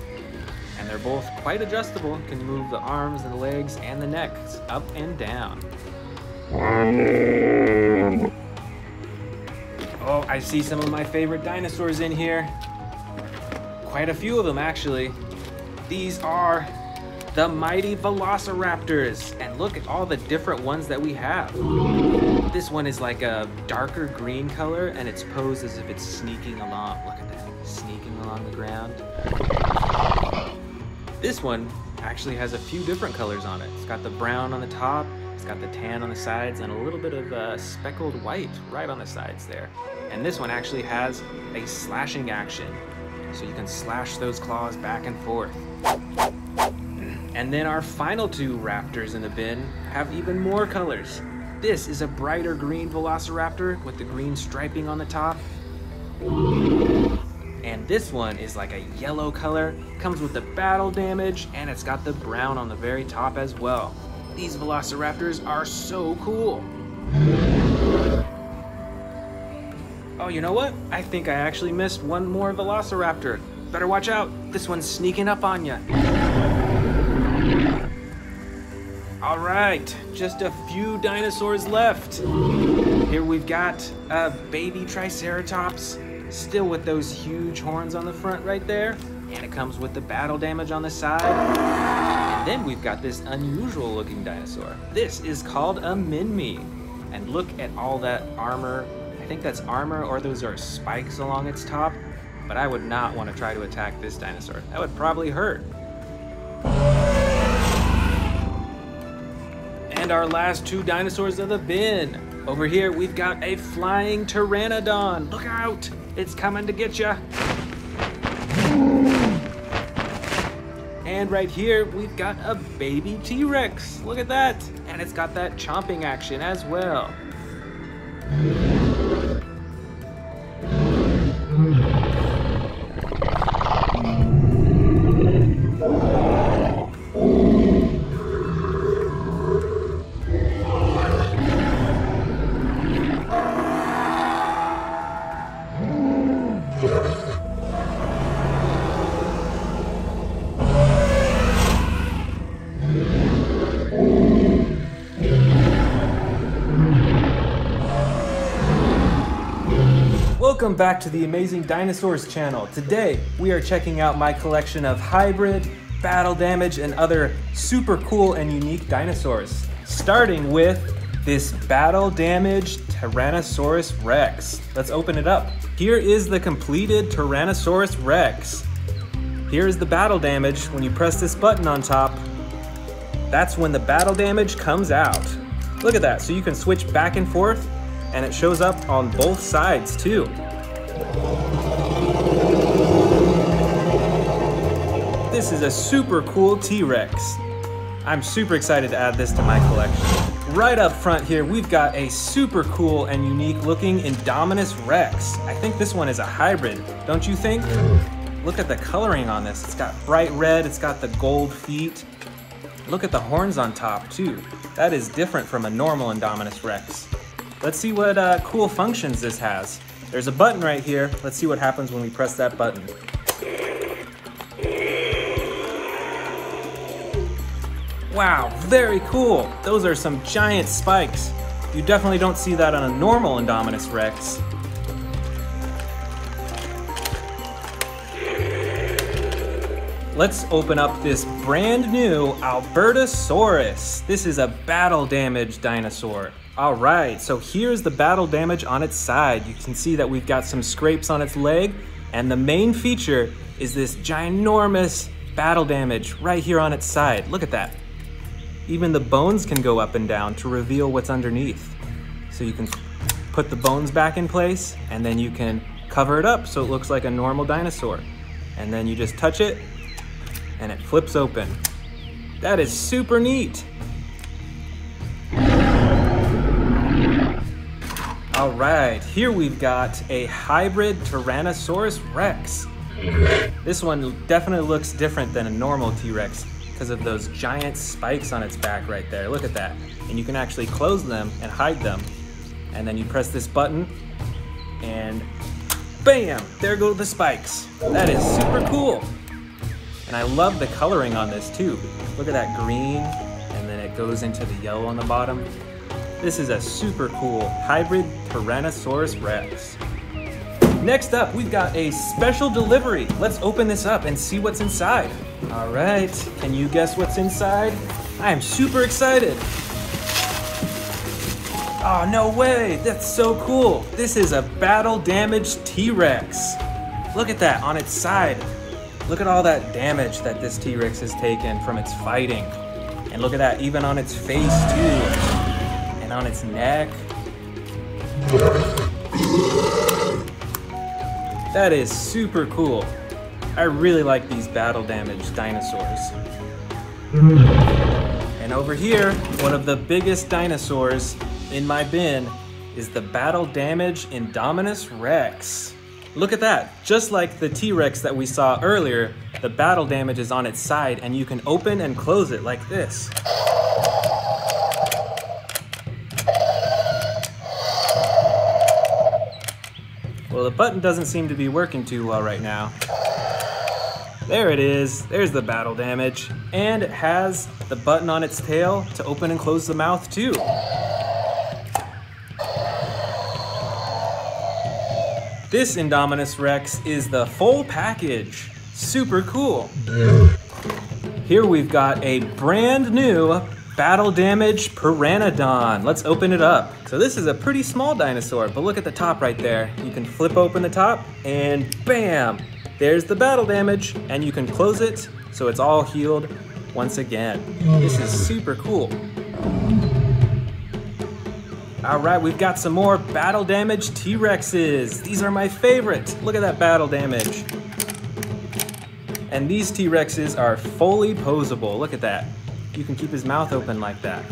And they're both quite adjustable. You can move the arms and the legs and the necks up and down. Oh, I see some of my favorite dinosaurs in here. Quite a few of them, actually. These are the mighty Velociraptors. And look at all the different ones that we have. This one is like a darker green color, and it's posed as if it's sneaking along. Look at that, sneaking along the ground. This one actually has a few different colors on it. It's got the brown on the top, it's got the tan on the sides, and a little bit of speckled white right on the sides there. And this one actually has a slashing action, so you can slash those claws back and forth. And then our final two raptors in the bin have even more colors. This is a brighter green Velociraptor with the green striping on the top. And this one is like a yellow color, comes with the battle damage, and it's got the brown on the very top as well. These Velociraptors are so cool. Oh, you know what? I think I actually missed one more Velociraptor. Better watch out, this one's sneaking up on you. All right, just a few dinosaurs left. Here we've got a baby Triceratops, still with those huge horns on the front right there, and it comes with the battle damage on the side. And then we've got this unusual looking dinosaur. This is called a Minmi. And look at all that armor. I think that's armor, or those are spikes along its top, but I would not want to try to attack this dinosaur. That would probably hurt. And our last two dinosaurs of the bin. Over here, we've got a flying Pteranodon. Look out, it's coming to get ya. And right here, we've got a baby T-Rex. Look at that. And it's got that chomping action as well. Welcome back to the Amazing Dinosaurs channel. Today, we are checking out my collection of hybrid, battle damage, and other super cool and unique dinosaurs. Starting with this battle damaged Tyrannosaurus Rex. Let's open it up. Here is the completed Tyrannosaurus Rex. Here is the battle damage. When you press this button on top, that's when the battle damage comes out. Look at that, so you can switch back and forth, and it shows up on both sides too. This is a super cool T-Rex. I'm super excited to add this to my collection. Right up front here, we've got a super cool and unique looking Indominus Rex. I think this one is a hybrid, don't you think? Look at the coloring on this. It's got bright red, it's got the gold feet. Look at the horns on top too. That is different from a normal Indominus Rex. Let's see what cool functions this has. There's a button right here. Let's see what happens when we press that button. Wow, very cool. Those are some giant spikes. You definitely don't see that on a normal Indominus Rex. Let's open up this brand new Albertosaurus. This is a battle damaged dinosaur. All right, so here's the battle damage on its side. You can see that we've got some scrapes on its leg, and the main feature is this ginormous battle damage right here on its side. Look at that. Even the bones can go up and down to reveal what's underneath. So you can put the bones back in place, and then you can cover it up so it looks like a normal dinosaur. And then you just touch it, and it flips open. That is super neat. All right, here we've got a hybrid Tyrannosaurus Rex. This one definitely looks different than a normal T-Rex because of those giant spikes on its back right there. Look at that. And you can actually close them and hide them. And then you press this button and bam, there go the spikes. That is super cool. And I love the coloring on this too. Look at that green, and then it goes into the yellow on the bottom. This is a super cool hybrid Tyrannosaurus Rex. Next up, we've got a special delivery. Let's open this up and see what's inside. All right, can you guess what's inside? I am super excited. Oh, no way, that's so cool. This is a battle damaged T-Rex. Look at that on its side. Look at all that damage that this T-Rex has taken from its fighting. And look at that, even on its face too. And on its neck. That is super cool. I really like these battle damaged dinosaurs. And over here, one of the biggest dinosaurs in my bin is the battle damaged Indominus Rex. Look at that, just like the T-Rex that we saw earlier, the battle damage is on its side and you can open and close it like this. Well, the button doesn't seem to be working too well right now. There it is, there's the battle damage. And it has the button on its tail to open and close the mouth too. This Indominus Rex is the full package. Super cool. Here we've got a brand new battle damaged Pteranodon. Let's open it up. So this is a pretty small dinosaur, but look at the top right there. You can flip open the top and bam, there's the battle damage, and you can close it so it's all healed once again. This is super cool. All right, we've got some more battle damage T-Rexes. These are my favorite. Look at that battle damage. And these T-Rexes are fully posable. Look at that. You can keep his mouth open like that.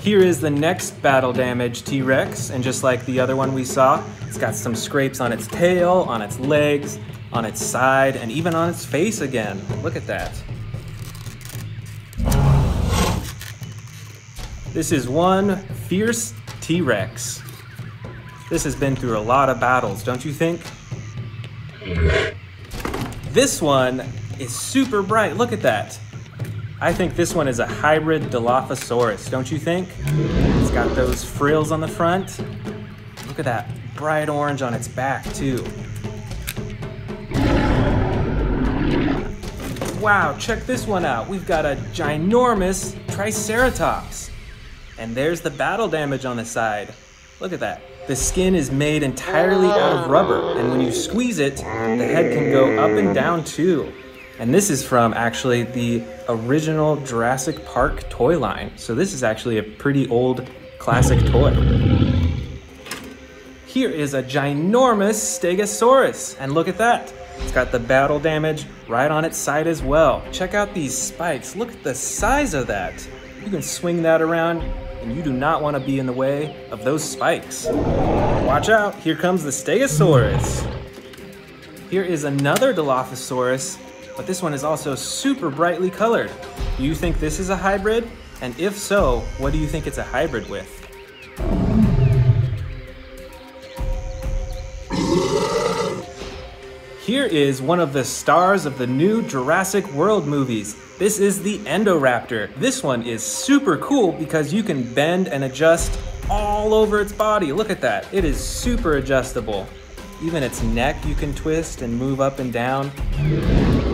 Here is the next battle damage T-Rex, and just like the other one we saw, it's got some scrapes on its tail, on its legs, on its side, and even on its face again. Look at that. This is one fierce T-Rex. This has been through a lot of battles, don't you think? This one is super bright, look at that. I think this one is a hybrid Dilophosaurus, don't you think? It's got those frills on the front. Look at that bright orange on its back too. Wow, check this one out. We've got a ginormous Triceratops. And there's the battle damage on the side. Look at that. The skin is made entirely out of rubber, and when you squeeze it, the head can go up and down too. And this is from actually the original Jurassic Park toy line. So this is actually a pretty old classic toy. Here is a ginormous Stegosaurus, and look at that. It's got the battle damage right on its side as well. Check out these spikes. Look at the size of that. You can swing that around, and you do not want to be in the way of those spikes. Watch out, here comes the Stegosaurus. Here is another Dilophosaurus, but this one is also super brightly colored. Do you think this is a hybrid? And if so, what do you think it's a hybrid with? Here is one of the stars of the new Jurassic World movies. This is the Endo Raptor. This one is super cool because you can bend and adjust all over its body. Look at that. It is super adjustable. Even its neck you can twist and move up and down.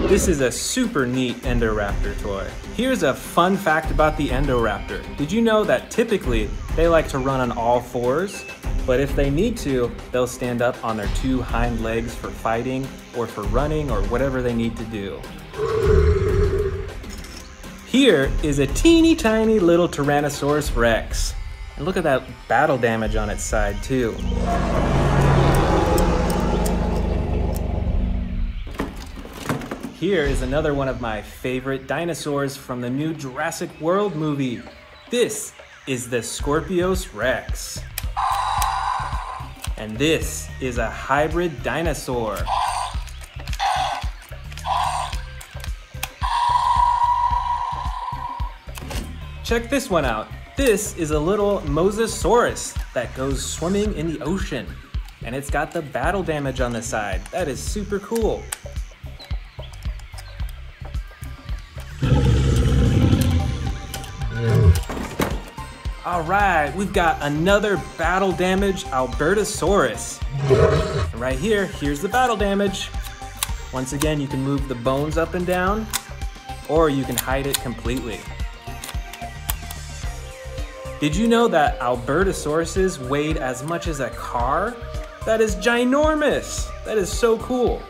This is a super neat Endo Raptor toy. Here's a fun fact about the Endo Raptor. Did you know that typically they like to run on all fours? But if they need to, they'll stand up on their two hind legs for fighting or for running or whatever they need to do. Here is a teeny tiny little Tyrannosaurus Rex. And look at that battle damage on its side too. Here is another one of my favorite dinosaurs from the new Jurassic World movie. This is the Scorpius Rex. And this is a hybrid dinosaur. Check this one out. This is a little Mosasaurus that goes swimming in the ocean. And it's got the battle damage on the side. That is super cool. All right, we've got another battle damage Albertosaurus. And right here, here's the battle damage. Once again, you can move the bones up and down, or you can hide it completely. Did you know that Albertosauruses weighed as much as a car? That is ginormous. That is so cool.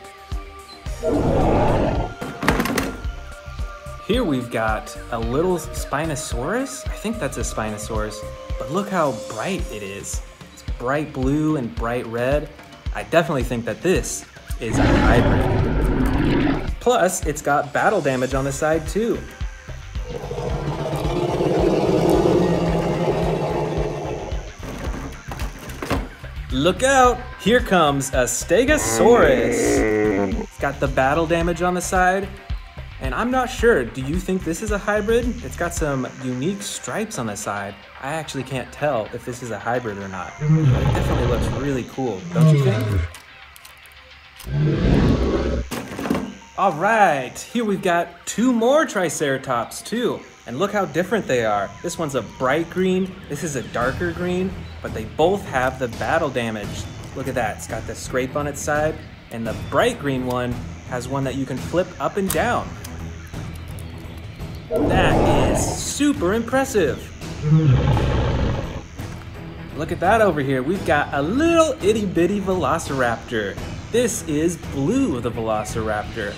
Here we've got a little Spinosaurus. I think that's a Spinosaurus, but look how bright it is. It's bright blue and bright red. I definitely think that this is a hybrid. Plus, it's got battle damage on the side too. Look out, here comes a Stegosaurus. It's got the battle damage on the side. And I'm not sure, do you think this is a hybrid? It's got some unique stripes on the side. I actually can't tell if this is a hybrid or not. But it definitely looks really cool, don't you think? All right, here we've got two more Triceratops too. And look how different they are. This one's a bright green, this is a darker green, but they both have the battle damage. Look at that, it's got the scrape on its side, and the bright green one has one that you can flip up and down. That is super impressive. Look at that over here. We've got a little itty bitty Velociraptor. This is Blue, the Velociraptor.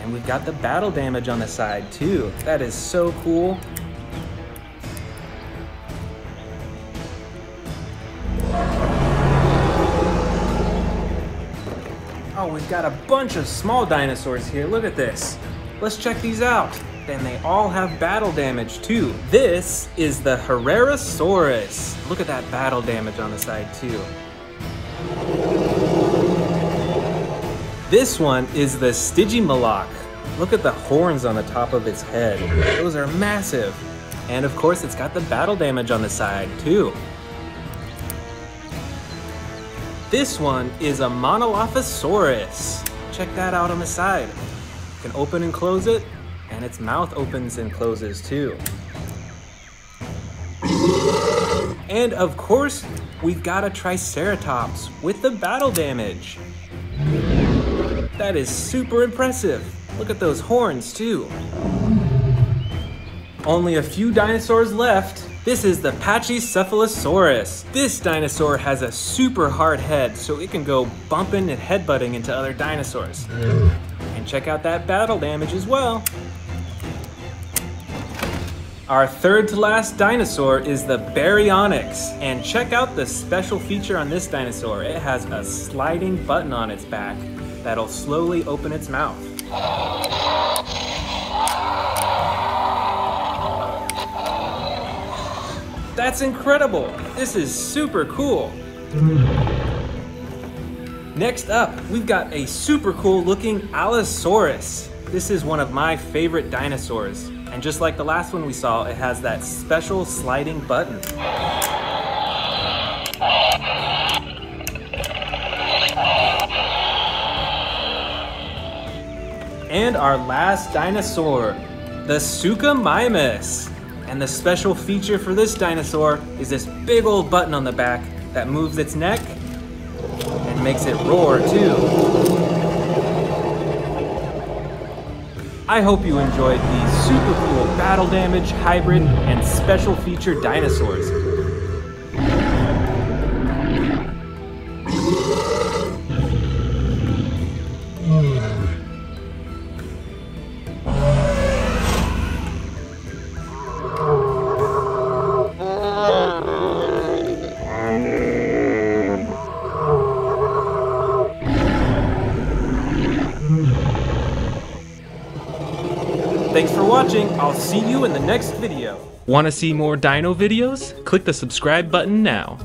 And we've got the battle damage on the side too. That is so cool. Oh, we've got a bunch of small dinosaurs here. Look at this. Let's check these out. And they all have battle damage too. This is the Herrerasaurus. Look at that battle damage on the side too. This one is the Stygimoloch. Look at the horns on the top of its head. Those are massive. And of course, it's got the battle damage on the side too. This one is a Monolof Asaurus. Check that out on the side. You can open and close it, and and its mouth opens and closes too. And of course, we've got a Triceratops with the battle damage. That is super impressive. Look at those horns too. Only a few dinosaurs left. This is the Patchy Cephalosaurus. This dinosaur has a super hard head, so it can go bumping and headbutting into other dinosaurs. And check out that battle damage as well. Our third to last dinosaur is the Baryonyx. And check out the special feature on this dinosaur. It has a sliding button on its back that'll slowly open its mouth. That's incredible! This is super cool! Next up, we've got a super cool looking Allosaurus. This is one of my favorite dinosaurs. And just like the last one we saw, it has that special sliding button. And our last dinosaur, the Suchomimus. And the special feature for this dinosaur is this big old button on the back that moves its neck and makes it roar too. I hope you enjoyed these super cool battle damage, hybrid, and special feature dinosaurs. Thanks for watching. I'll see you in the next video. Want to see more dino videos? Click the subscribe button now.